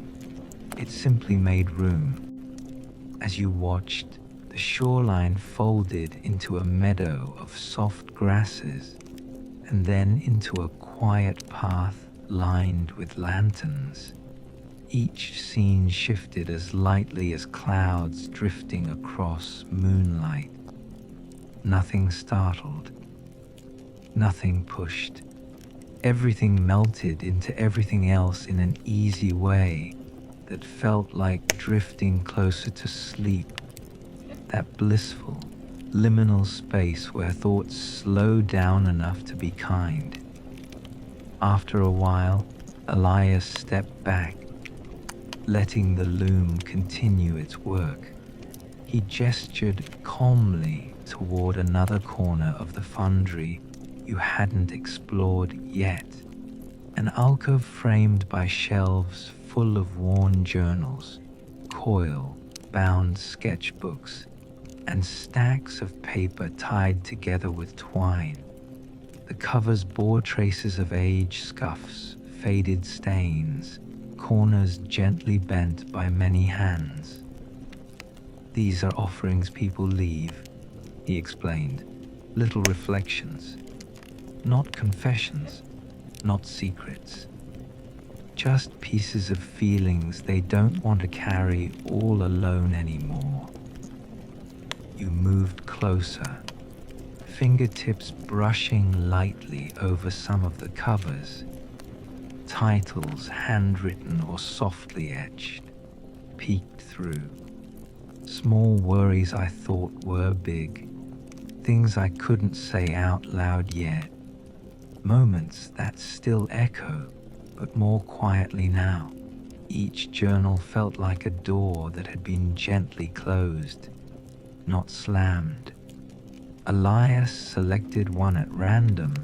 It simply made room. As you watched, the shoreline folded into a meadow of soft grasses and then into a quiet path lined with lanterns. Each scene shifted as lightly as clouds drifting across moonlight. Nothing startled. Nothing pushed. Everything melted into everything else in an easy way that felt like drifting closer to sleep, that blissful, liminal space where thoughts slow down enough to be kind. After a while, Elias stepped back, letting the loom continue its work. He gestured calmly toward another corner of the foundry you hadn't explored yet, an alcove framed by shelves full of worn journals, coil-bound sketchbooks, and stacks of paper tied together with twine. The covers bore traces of age, scuffs, faded stains, corners gently bent by many hands. These are offerings people leave, he explained, little reflections, not confessions, not secrets, just pieces of feelings they don't want to carry all alone anymore. You moved closer, fingertips brushing lightly over some of the covers. Titles, handwritten or softly etched, peeked through. Small worries I thought were big, things I couldn't say out loud yet. Moments that still echo, but more quietly now. Each journal felt like a door that had been gently closed, not slammed. Elias selected one at random,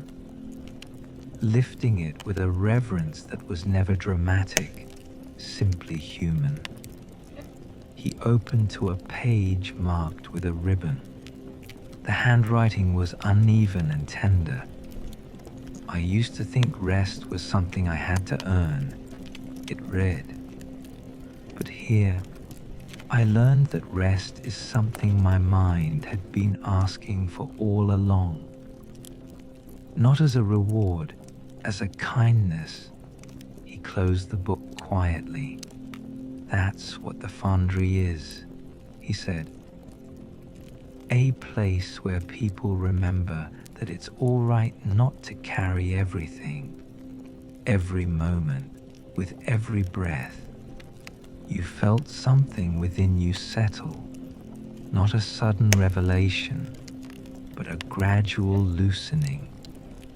lifting it with a reverence that was never dramatic, simply human. He opened to a page marked with a ribbon. The handwriting was uneven and tender. I I used to think rest was something I had to earn, it read. But here, I learned that rest is something my mind had been asking for all along. Not as a reward, as a kindness. He closed the book quietly. That's what the Foundry is, he said. A place where people remember that it's all right not to carry everything. Every moment, with every breath, you felt something within you settle. Not a sudden revelation, but a gradual loosening,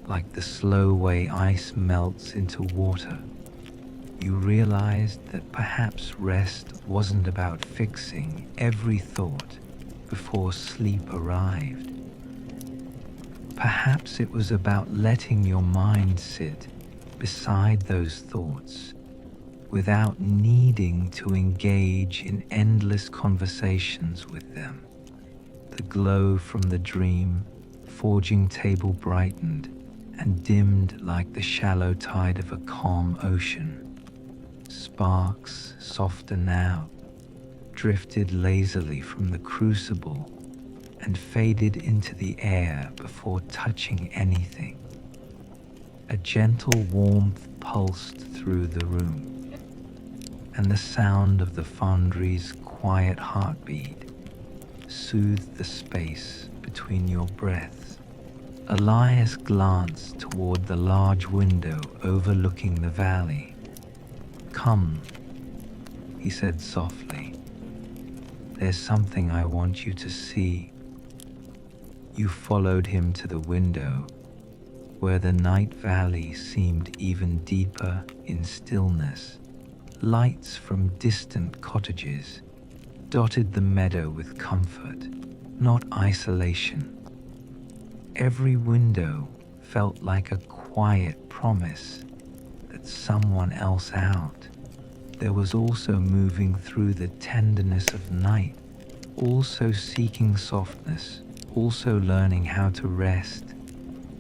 like the slow way ice melts into water. You realized that perhaps rest wasn't about fixing every thought before sleep arrived. Perhaps it was about letting your mind sit beside those thoughts without needing to engage in endless conversations with them. The glow from the dream forging table brightened and dimmed like the shallow tide of a calm ocean. Sparks, softer now, drifted lazily from the crucible and faded into the air before touching anything. A gentle warmth pulsed through the room, and the sound of the Foundry's quiet heartbeat soothed the space between your breaths. Elias glanced toward the large window overlooking the valley. "Come," he said softly. "There's something I want you to see." You followed him to the window, where the night valley seemed even deeper in stillness. Lights from distant cottages dotted the meadow with comfort, not isolation. Every window felt like a quiet promise that someone else out there was also moving through the tenderness of night, also seeking softness, also learning how to rest.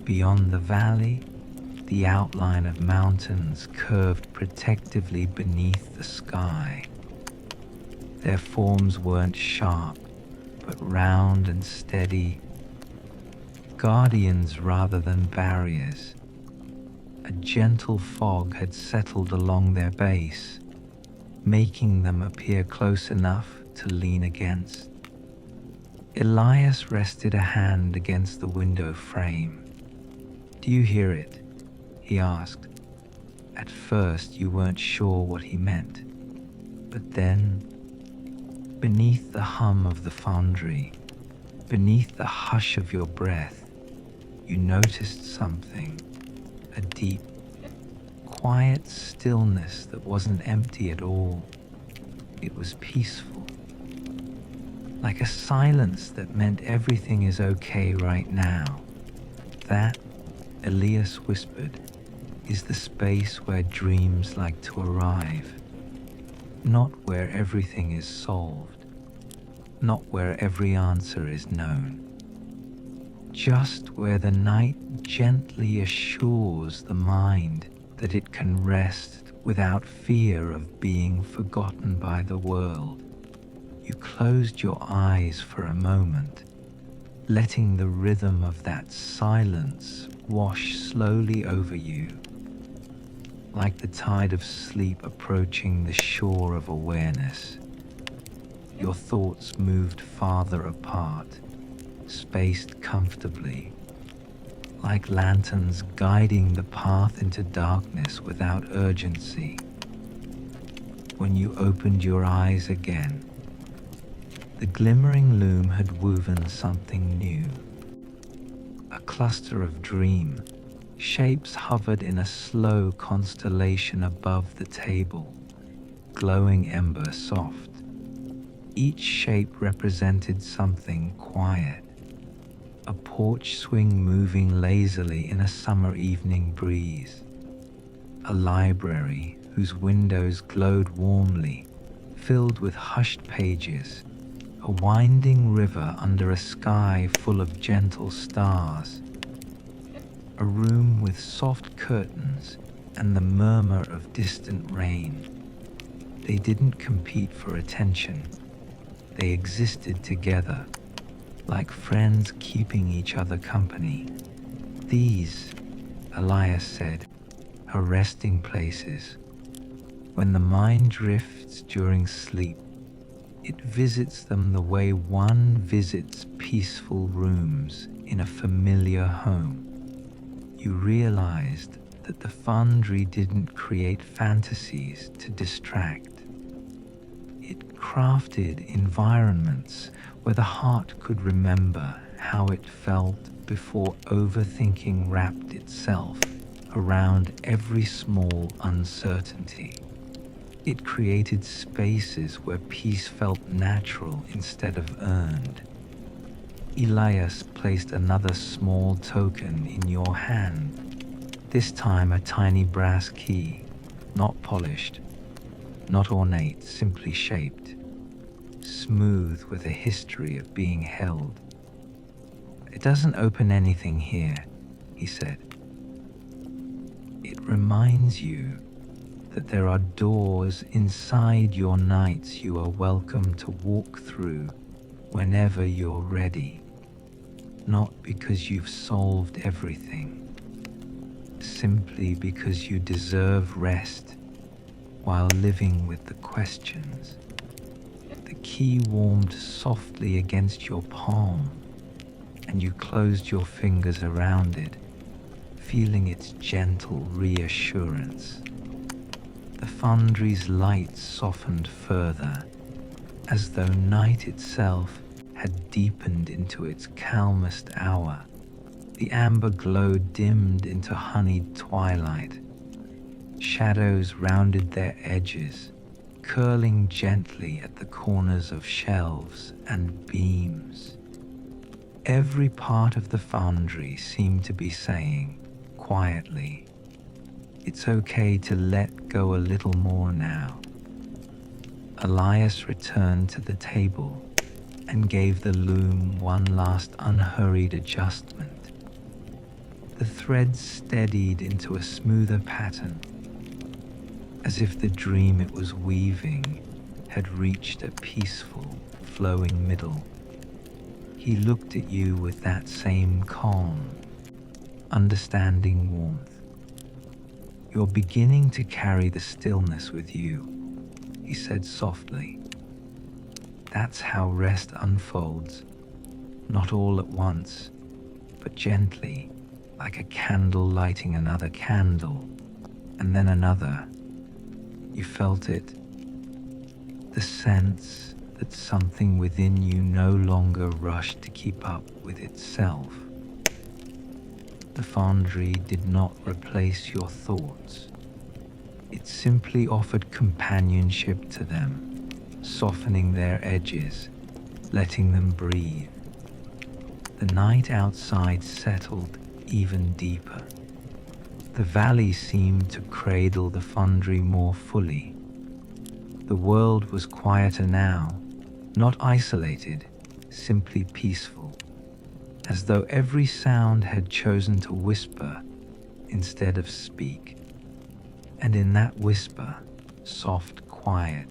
Beyond the valley, the outline of mountains curved protectively beneath the sky. Their forms weren't sharp, but round and steady, guardians rather than barriers. A gentle fog had settled along their base, making them appear close enough to lean against. Elias rested a hand against the window frame. "Do you hear it?" he asked. At first you weren't sure what he meant, but then, beneath the hum of the Foundry, beneath the hush of your breath, you noticed something, a deep, quiet stillness that wasn't empty at all. It was peaceful, like a silence that meant everything is okay right now. That, Elias whispered, is the space where dreams like to arrive. Not where everything is solved, not where every answer is known. Just where the night gently assures the mind that it can rest without fear of being forgotten by the world. You closed your eyes for a moment, letting the rhythm of that silence wash slowly over you, like the tide of sleep approaching the shore of awareness. Your thoughts moved farther apart, spaced comfortably, like lanterns guiding the path into darkness without urgency. When you opened your eyes again, the glimmering loom had woven something new. A cluster of dream shapes hovered in a slow constellation above the table, glowing ember soft. Each shape represented something quiet. A porch swing moving lazily in a summer evening breeze. A library whose windows glowed warmly, filled with hushed pages. A winding river under a sky full of gentle stars. a room with soft curtains and the murmur of distant rain. They didn't compete for attention. They existed together, like friends keeping each other company. These, Elias said, are resting places. When the mind drifts during sleep, it visits them the way one visits peaceful rooms in a familiar home. You realized that the Foundry didn't create fantasies to distract. It crafted environments where the heart could remember how it felt before overthinking wrapped itself around every small uncertainty. It created spaces where peace felt natural instead of earned. Elias placed another small token in your hand, this time a tiny brass key, not polished, not ornate, simply shaped, smooth with a history of being held. It doesn't open anything here, he said. It reminds you that there are doors inside your nights you are welcome to walk through whenever you're ready, not because you've solved everything, simply because you deserve rest while living with the questions. The key warmed softly against your palm, and you closed your fingers around it, feeling its gentle reassurance. The Foundry's light softened further, as though night itself had deepened into its calmest hour. The amber glow dimmed into honeyed twilight. Shadows rounded their edges, curling gently at the corners of shelves and beams. Every part of the Foundry seemed to be saying, quietly, "It's okay to let go a little more now." Elias returned to the table and gave the loom one last unhurried adjustment. The threads steadied into a smoother pattern, as if the dream it was weaving had reached a peaceful, flowing middle. He looked at you with that same calm, understanding warmth. "You're beginning to carry the stillness with you," he said softly. "That's how rest unfolds, not all at once, but gently, like a candle lighting another candle, and then another." You felt it, the sense that something within you no longer rushed to keep up with itself. The Foundry did not replace your thoughts. It simply offered companionship to them, softening their edges, letting them breathe. The night outside settled even deeper. The valley seemed to cradle the Foundry more fully. The world was quieter now, not isolated, simply peaceful, as though every sound had chosen to whisper instead of speak. And in that whisper, soft, quiet,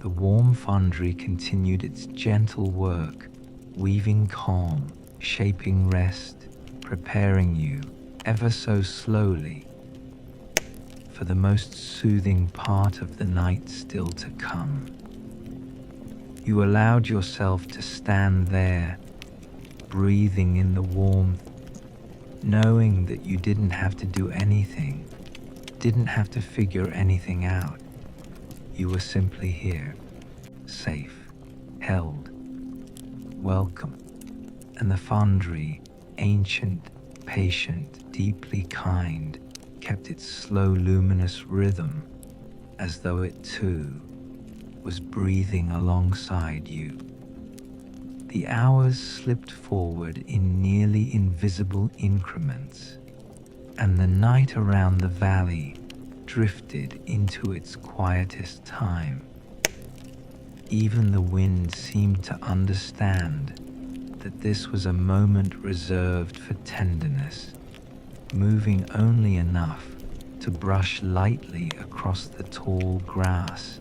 the Warm Foundry continued its gentle work, weaving calm, shaping rest, preparing you, ever so slowly, for the most soothing part of the night still to come. You allowed yourself to stand there, breathing in the warmth, knowing that you didn't have to do anything, didn't have to figure anything out. You were simply here, safe, held, welcome. And the Foundry, ancient, patient, deeply kind, kept its slow luminous rhythm, as though it too was breathing alongside you. The hours slipped forward in nearly invisible increments, and the night around the valley drifted into its quietest time. Even the wind seemed to understand that this was a moment reserved for tenderness, moving only enough to brush lightly across the tall grass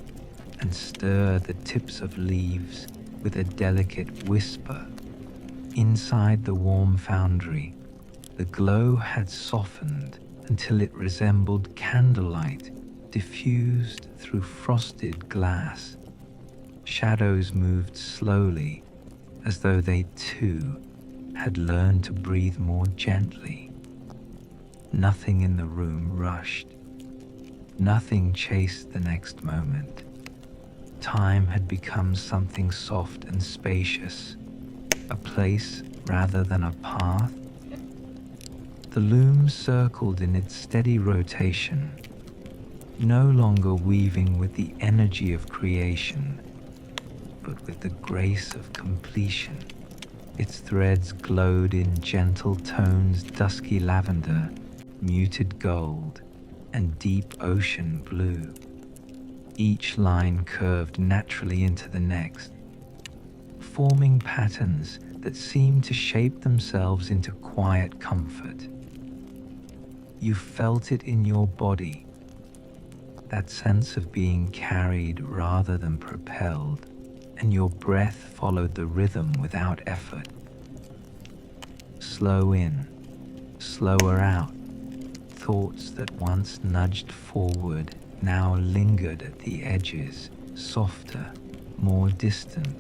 and stir the tips of leaves with a delicate whisper. Inside the Warm Foundry, the glow had softened until it resembled candlelight diffused through frosted glass. Shadows moved slowly, as though they too had learned to breathe more gently. Nothing in the room rushed. Nothing chased the next moment. Time had become something soft and spacious, a place rather than a path. The loom circled in its steady rotation, no longer weaving with the energy of creation, but with the grace of completion. Its threads glowed in gentle tones: dusky lavender, muted gold, and deep ocean blue. Each line curved naturally into the next, forming patterns that seemed to shape themselves into quiet comfort. You felt it in your body, that sense of being carried rather than propelled, and your breath followed the rhythm without effort. Slow in, slower out. Thoughts that once nudged forward now lingered at the edges, softer, more distant,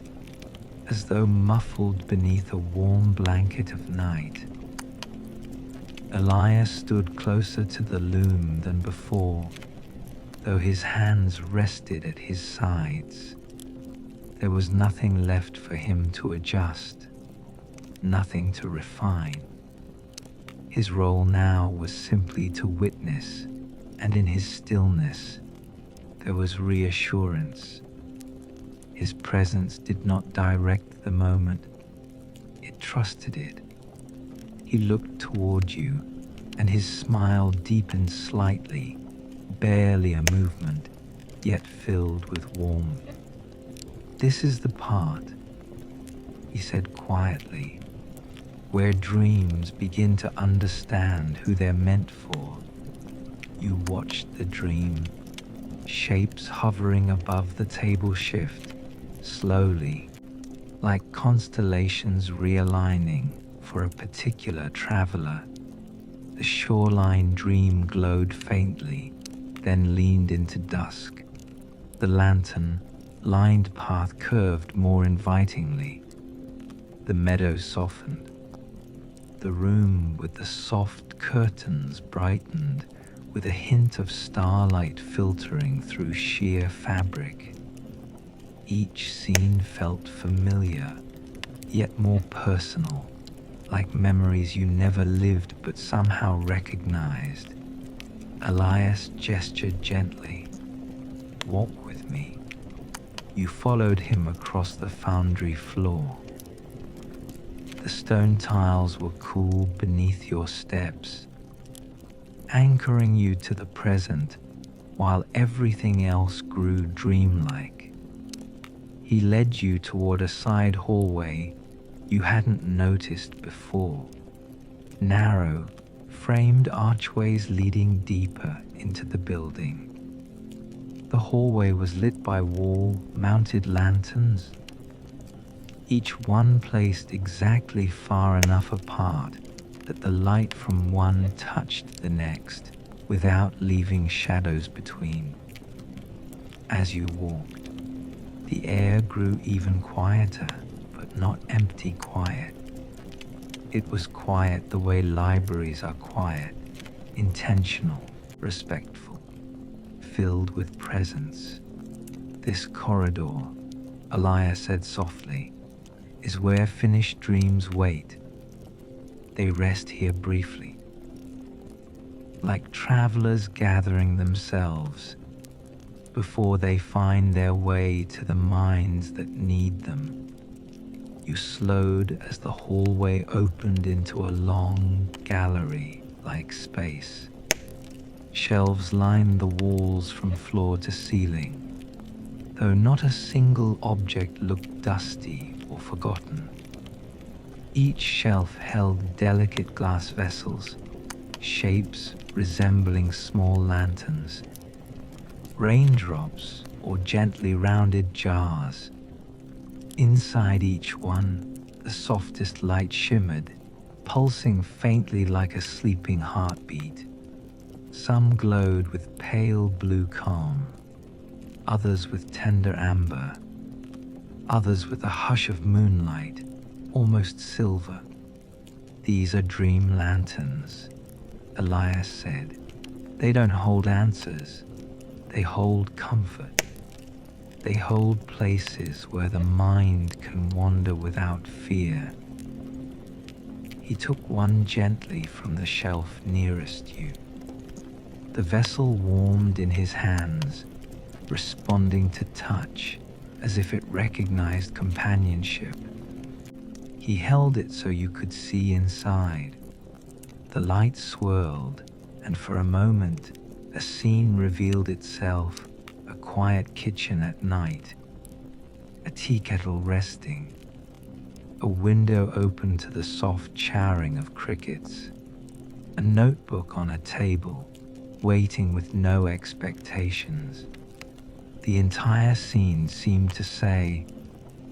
as though muffled beneath a warm blanket of night. Elias stood closer to the loom than before, though his hands rested at his sides. There was nothing left for him to adjust, nothing to refine. His role now was simply to witness, and in his stillness there was reassurance. His presence did not direct the moment, it trusted it. He looked toward you, and his smile deepened slightly, barely a movement, yet filled with warmth. "This is the part," he said quietly, "where dreams begin to understand who they're meant for." You watched the dream, shapes hovering above the table shift, slowly, like constellations realigning for a particular traveler. The shoreline dream glowed faintly, then leaned into dusk. The lantern-lined path curved more invitingly. The meadow softened. The room with the soft curtains brightened with a hint of starlight filtering through sheer fabric. Each scene felt familiar, yet more personal, like memories you never lived but somehow recognized. Elias gestured gently. "Walk with me." You followed him across the foundry floor. The stone tiles were cool beneath your steps, anchoring you to the present while everything else grew dreamlike. He led you toward a side hallway you hadn't noticed before. Narrow, framed archways leading deeper into the building. The hallway was lit by wall-mounted lanterns, each one placed exactly far enough apart that the light from one touched the next without leaving shadows between. As you walked, the air grew even quieter, but not empty quiet. It was quiet the way libraries are quiet, intentional, respectful, filled with presence. "This corridor," Elias said softly, "is where finished dreams wait. They rest here briefly, like travelers gathering themselves before they find their way to the minds that need them." You slowed as the hallway opened into a long gallery-like space. Shelves lined the walls from floor to ceiling, though not a single object looked dusty or forgotten. Each shelf held delicate glass vessels, shapes resembling small lanterns, raindrops or gently rounded jars. Inside each one, the softest light shimmered, pulsing faintly like a sleeping heartbeat. Some glowed with pale blue calm, others with tender amber, others with a hush of moonlight, almost silver. "These are dream lanterns," Elias said. "They don't hold answers, they hold comfort. They hold places where the mind can wander without fear." He took one gently from the shelf nearest you. The vessel warmed in his hands, responding to touch as if it recognized companionship. He held it so you could see inside. The light swirled, and for a moment, a scene revealed itself: a quiet kitchen at night, a tea kettle resting, a window open to the soft chirring of crickets, a notebook on a table, waiting with no expectations. The entire scene seemed to say,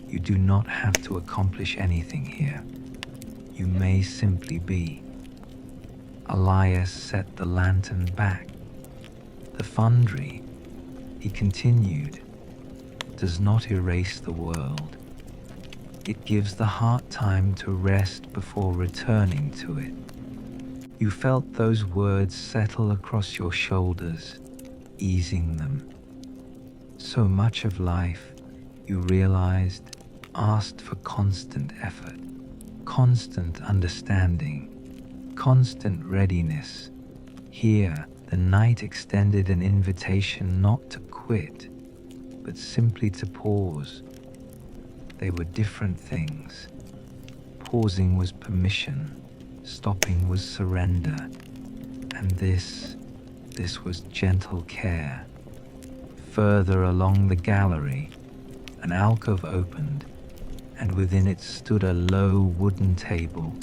"You do not have to accomplish anything here. You may simply be." Elias set the lantern back. "The foundry," he continued, "does not erase the world. It gives the heart time to rest before returning to it." You felt those words settle across your shoulders, easing them. So much of life, you realized, asked for constant effort, constant understanding, constant readiness. Here, the night extended an invitation not to quit, but simply to pause. They were different things. Pausing was permission, stopping was surrender, and this was gentle care. Further along the gallery, an alcove opened, and within it stood a low wooden table,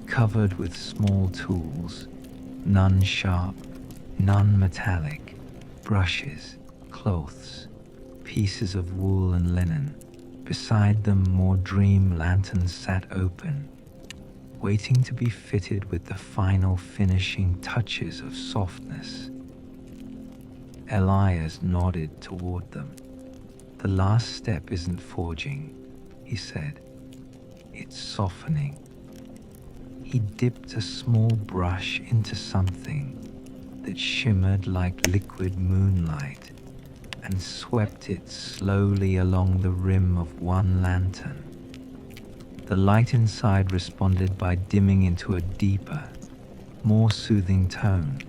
covered with small tools, none sharp, none metallic, brushes, cloths, pieces of wool and linen. Beside them, more dream lanterns sat open, waiting to be fitted with the final finishing touches of softness. Elias nodded toward them. "The last step isn't forging," he said. "It's softening." He dipped a small brush into something that shimmered like liquid moonlight and swept it slowly along the rim of one lantern. The light inside responded by dimming into a deeper, more soothing tone.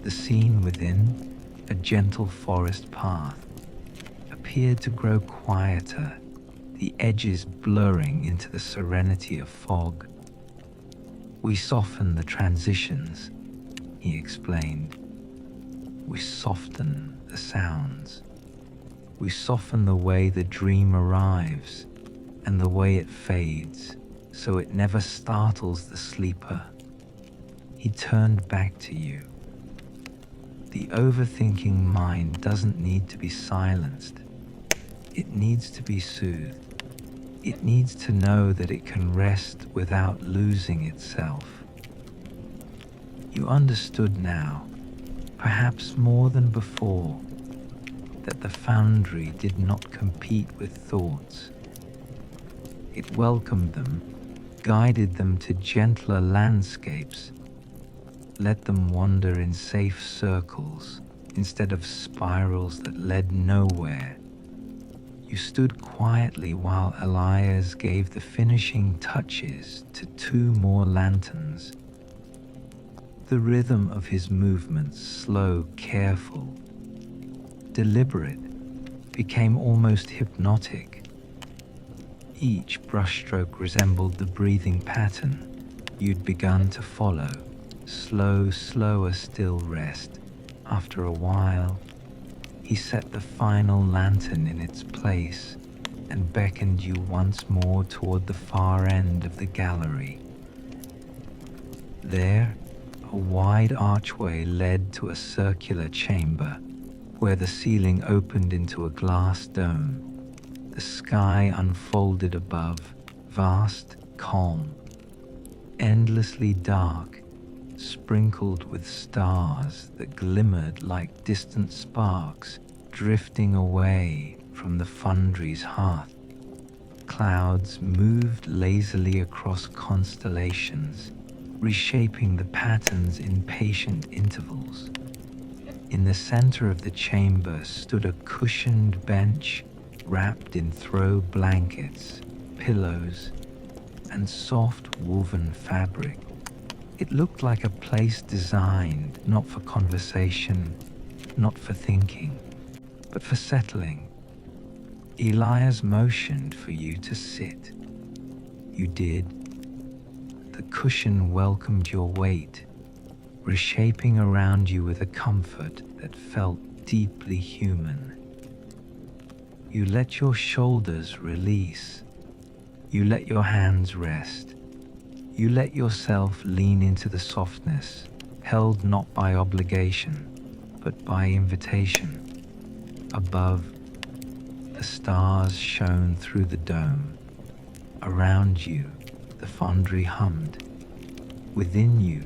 The scene within, a gentle forest path, appeared to grow quieter, the edges blurring into the serenity of fog. "We soften the transitions," he explained. "We soften the sounds. We soften the way the dream arrives and the way it fades, so it never startles the sleeper." He turned back to you. "The overthinking mind doesn't need to be silenced. It needs to be soothed. It needs to know that it can rest without losing itself." You understood now, perhaps more than before, that the foundry did not compete with thoughts. It welcomed them, guided them to gentler landscapes, let them wander in safe circles instead of spirals that led nowhere. You stood quietly while Elias gave the finishing touches to 2 more lanterns. The rhythm of his movements, slow, careful, deliberate, became almost hypnotic. Each brushstroke resembled the breathing pattern you'd begun to follow. Slow, slower still rest. After a while, he set the final lantern in its place and beckoned you once more toward the far end of the gallery. There, A wide archway led to a circular chamber where the ceiling opened into a glass dome. The sky unfolded above, vast, calm, endlessly dark, sprinkled with stars that glimmered like distant sparks drifting away from the foundry's hearth. Clouds moved lazily across constellations, reshaping the patterns in patient intervals. In the center of the chamber stood a cushioned bench wrapped in throw blankets, pillows, and soft woven fabric. It looked like a place designed not for conversation, not for thinking, but for settling. Elias motioned for you to sit. You did. The cushion welcomed your weight, reshaping around you with a comfort that felt deeply human. You let your shoulders release. You let your hands rest. You let yourself lean into the softness, held not by obligation, but by invitation. Above, the stars shone through the dome. Around you, the foundry hummed. Within you,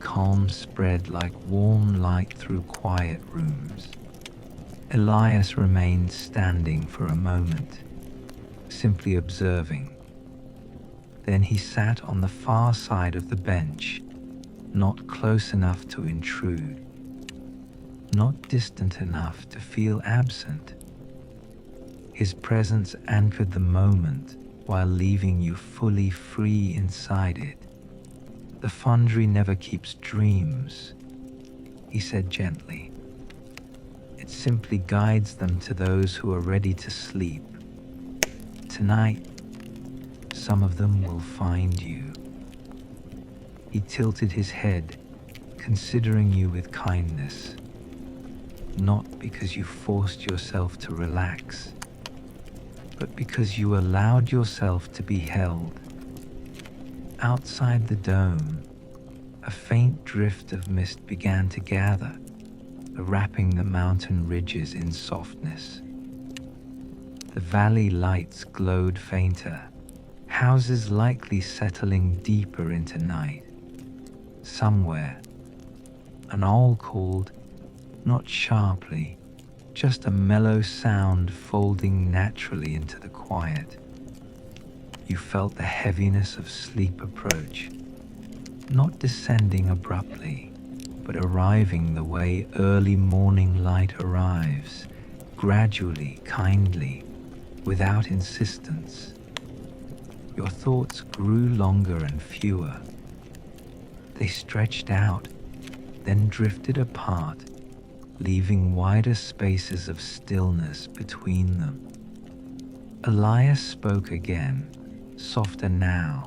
calm spread like warm light through quiet rooms. Elias remained standing for a moment, simply observing. Then he sat on the far side of the bench, not close enough to intrude, not distant enough to feel absent. His presence anchored the moment while leaving you fully free inside it. The foundry never keeps dreams, he said gently. It simply guides them to those who are ready to sleep. Tonight, some of them will find you. He tilted his head, considering you with kindness, not because you forced yourself to relax, but because you allowed yourself to be held. Outside the dome, a faint drift of mist began to gather, wrapping the mountain ridges in softness. The valley lights glowed fainter, houses likely settling deeper into night. Somewhere, an owl called, not sharply, just a mellow sound folding naturally into the quiet. You felt the heaviness of sleep approach, not descending abruptly, but arriving the way early morning light arrives, gradually, kindly, without insistence. Your thoughts grew longer and fewer. They stretched out, then drifted apart, leaving wider spaces of stillness between them. Elias spoke again, softer now,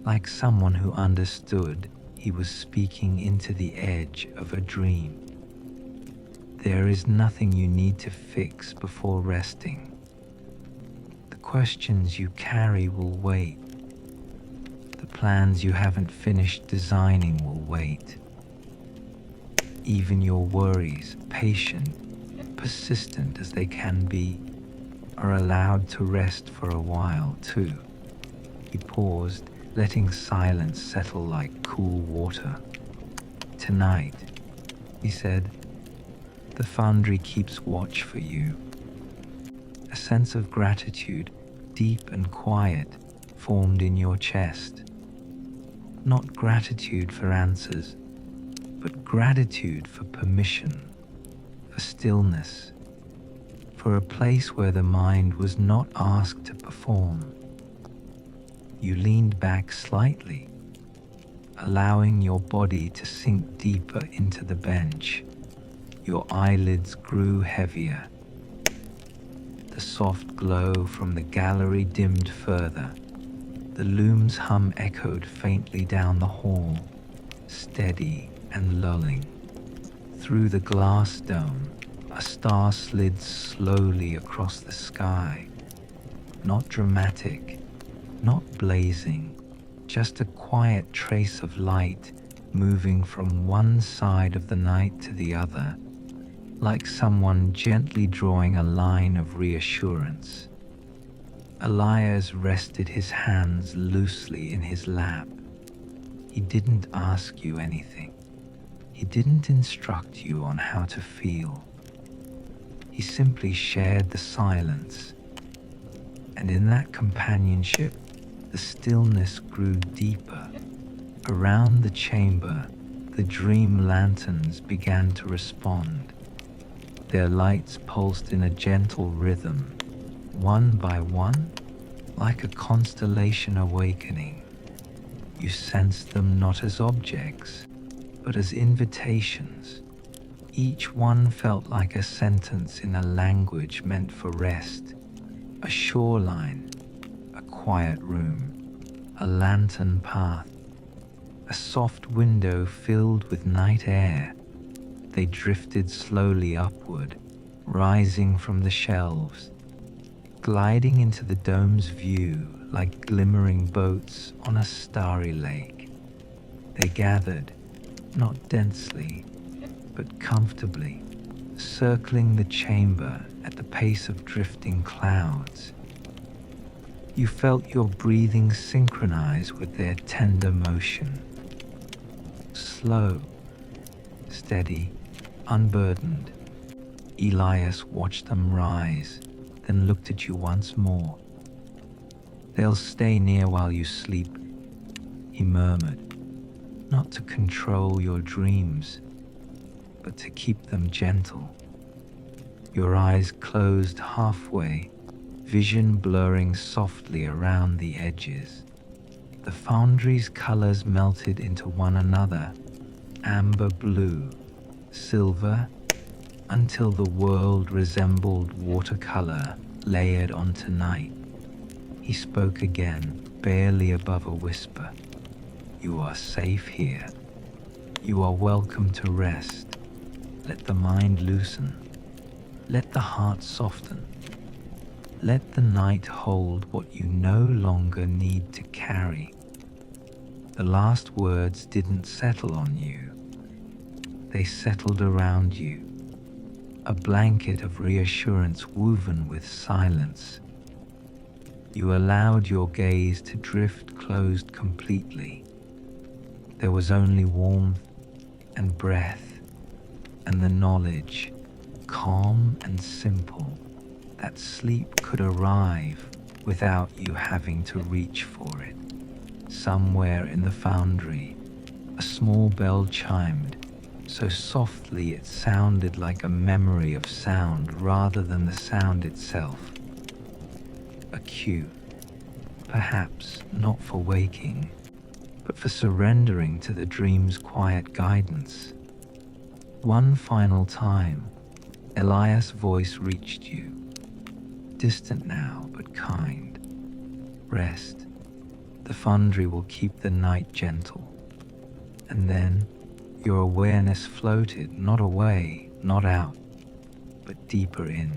like someone who understood he was speaking into the edge of a dream. There is nothing you need to fix before resting. The questions you carry will wait. The plans you haven't finished designing will wait. Even your worries, patient, persistent as they can be, are allowed to rest for a while too. He paused, letting silence settle like cool water. Tonight, he said, the foundry keeps watch for you. A sense of gratitude, deep and quiet, formed in your chest. Not gratitude for answers, but gratitude for permission, for stillness, for a place where the mind was not asked to perform. You leaned back slightly, allowing your body to sink deeper into the bench. Your eyelids grew heavier. The soft glow from the gallery dimmed further. The loom's hum echoed faintly down the hall, steady and lulling. Through the glass dome, a star slid slowly across the sky. Not dramatic, not blazing, just a quiet trace of light moving from one side of the night to the other, like someone gently drawing a line of reassurance. Elias rested his hands loosely in his lap. He didn't ask you anything. He didn't instruct you on how to feel. He simply shared the silence. And in that companionship, the stillness grew deeper. Around the chamber, the dream lanterns began to respond. Their lights pulsed in a gentle rhythm, one by one, like a constellation awakening. You sensed them not as objects, but as invitations. Each one felt like a sentence in a language meant for rest. A shoreline, a quiet room, a lantern path, a soft window filled with night air. They drifted slowly upward, rising from the shelves, gliding into the dome's view like glimmering boats on a starry lake. They gathered, not densely, but comfortably, circling the chamber at the pace of drifting clouds. You felt your breathing synchronize with their tender motion. Slow, steady, unburdened, Elias watched them rise, then looked at you once more. "They'll stay near while you sleep," he murmured, "not to control your dreams, but to keep them gentle." Your eyes closed halfway, vision blurring softly around the edges. The foundry's colors melted into one another, amber blue, silver, until the world resembled watercolor layered onto night. He spoke again, barely above a whisper. "You are safe here. You are welcome to rest. Let the mind loosen. Let the heart soften. Let the night hold what you no longer need to carry." The last words didn't settle on you. They settled around you, a blanket of reassurance woven with silence. You allowed your gaze to drift closed completely. There was only warmth and breath, and the knowledge, calm and simple, that sleep could arrive without you having to reach for it. Somewhere in the foundry, a small bell chimed, so softly it sounded like a memory of sound rather than the sound itself. A cue, perhaps not for waking, but for surrendering to the dream's quiet guidance. One final time, Elias' voice reached you, distant now but kind. "Rest. The foundry will keep the night gentle." And then your awareness floated, not away, not out, but deeper in,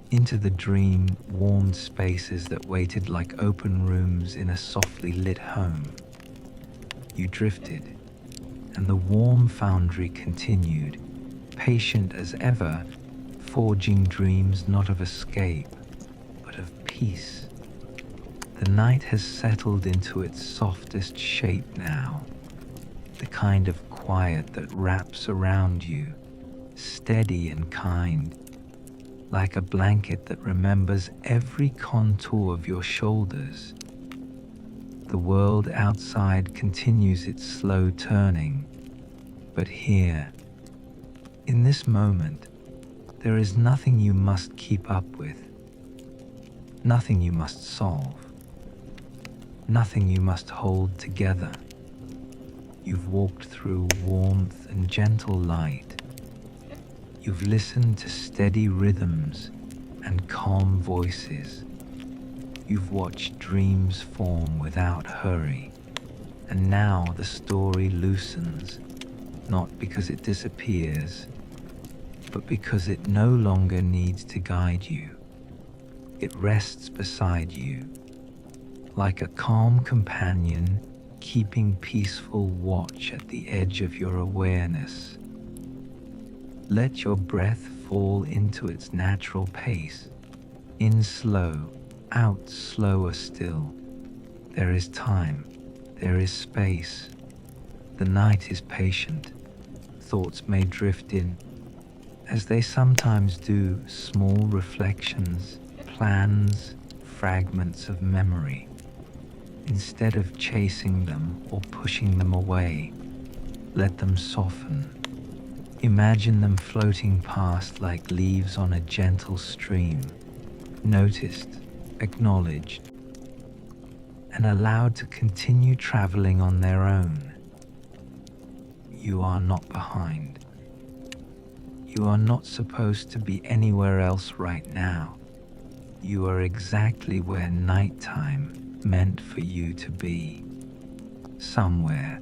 into the dream-warmed spaces that waited like open rooms in a softly lit home. You drifted, and the warm foundry continued, patient as ever, forging dreams not of escape, but of peace. The night has settled into its softest shape now, the kind of quiet that wraps around you, steady and kind, like a blanket that remembers every contour of your shoulders. The world outside continues its slow turning, but here, in this moment, there is nothing you must keep up with, nothing you must solve, nothing you must hold together. You've walked through warmth and gentle light. You've listened to steady rhythms and calm voices. You've watched dreams form without hurry. And now the story loosens, not because it disappears, but because it no longer needs to guide you. It rests beside you, like a calm companion keeping peaceful watch at the edge of your awareness. Let your breath fall into its natural pace. In slow, out slower still. There is time, there is space. The night is patient. Thoughts may drift in, as they sometimes do, small reflections, plans, fragments of memory. Instead of chasing them or pushing them away, let them soften. Imagine them floating past like leaves on a gentle stream, noticed, acknowledged, and allowed to continue traveling on their own. You are not behind. You are not supposed to be anywhere else right now. You are exactly where nighttime meant for you to be. Somewhere,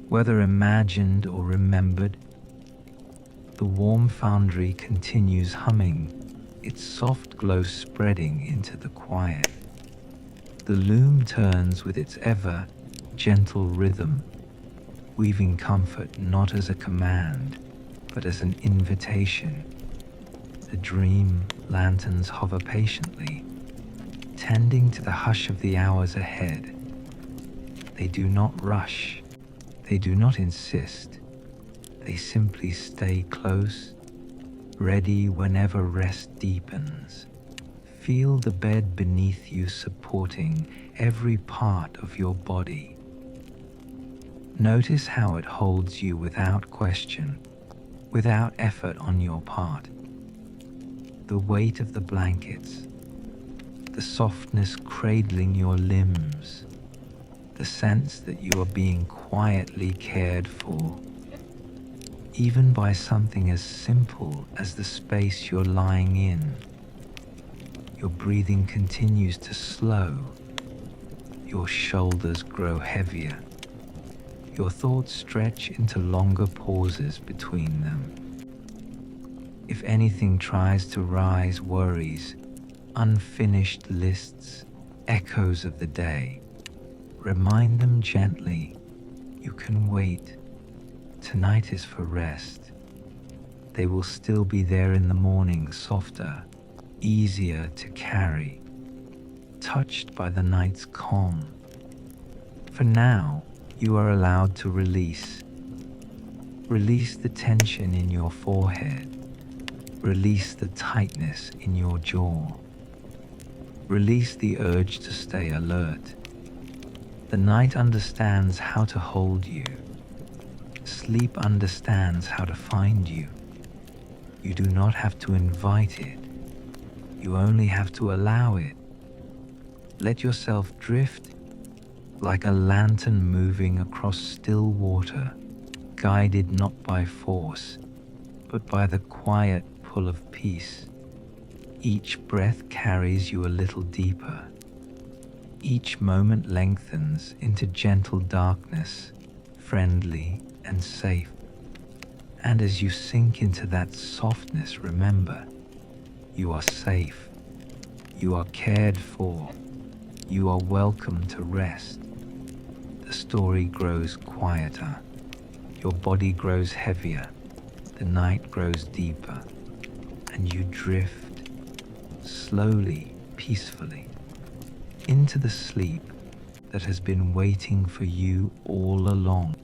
whether imagined or remembered. The Warm Foundry continues humming, its soft glow spreading into the quiet. The loom turns with its ever gentle rhythm, weaving comfort not as a command, but as an invitation. The dream lanterns hover patiently, tending to the hush of the hours ahead. They do not rush, they do not insist, they simply stay close, ready whenever rest deepens. Feel the bed beneath you supporting every part of your body. Notice how it holds you without question, without effort on your part. The weight of the blankets, the softness cradling your limbs, the sense that you are being quietly cared for, even by something as simple as the space you're lying in. Your breathing continues to slow, your shoulders grow heavier, your thoughts stretch into longer pauses between them. If anything tries to rise, worries, unfinished lists, echoes of the day, remind them gently, you can wait. Tonight is for rest. They will still be there in the morning, softer, easier to carry, touched by the night's calm. For now, you are allowed to release. Release the tension in your forehead. Release the tightness in your jaw. Release the urge to stay alert. The night understands how to hold you. Sleep understands how to find you. You do not have to invite it. You only have to allow it. Let yourself drift like a lantern moving across still water, guided not by force, but by the quiet pull of peace. Each breath carries you a little deeper. Each moment lengthens into gentle darkness, friendly and safe. And as you sink into that softness, remember, you are safe. You are cared for. You are welcome to rest. The story grows quieter. Your body grows heavier. The night grows deeper. And you drift slowly, peacefully, into the sleep that has been waiting for you all along.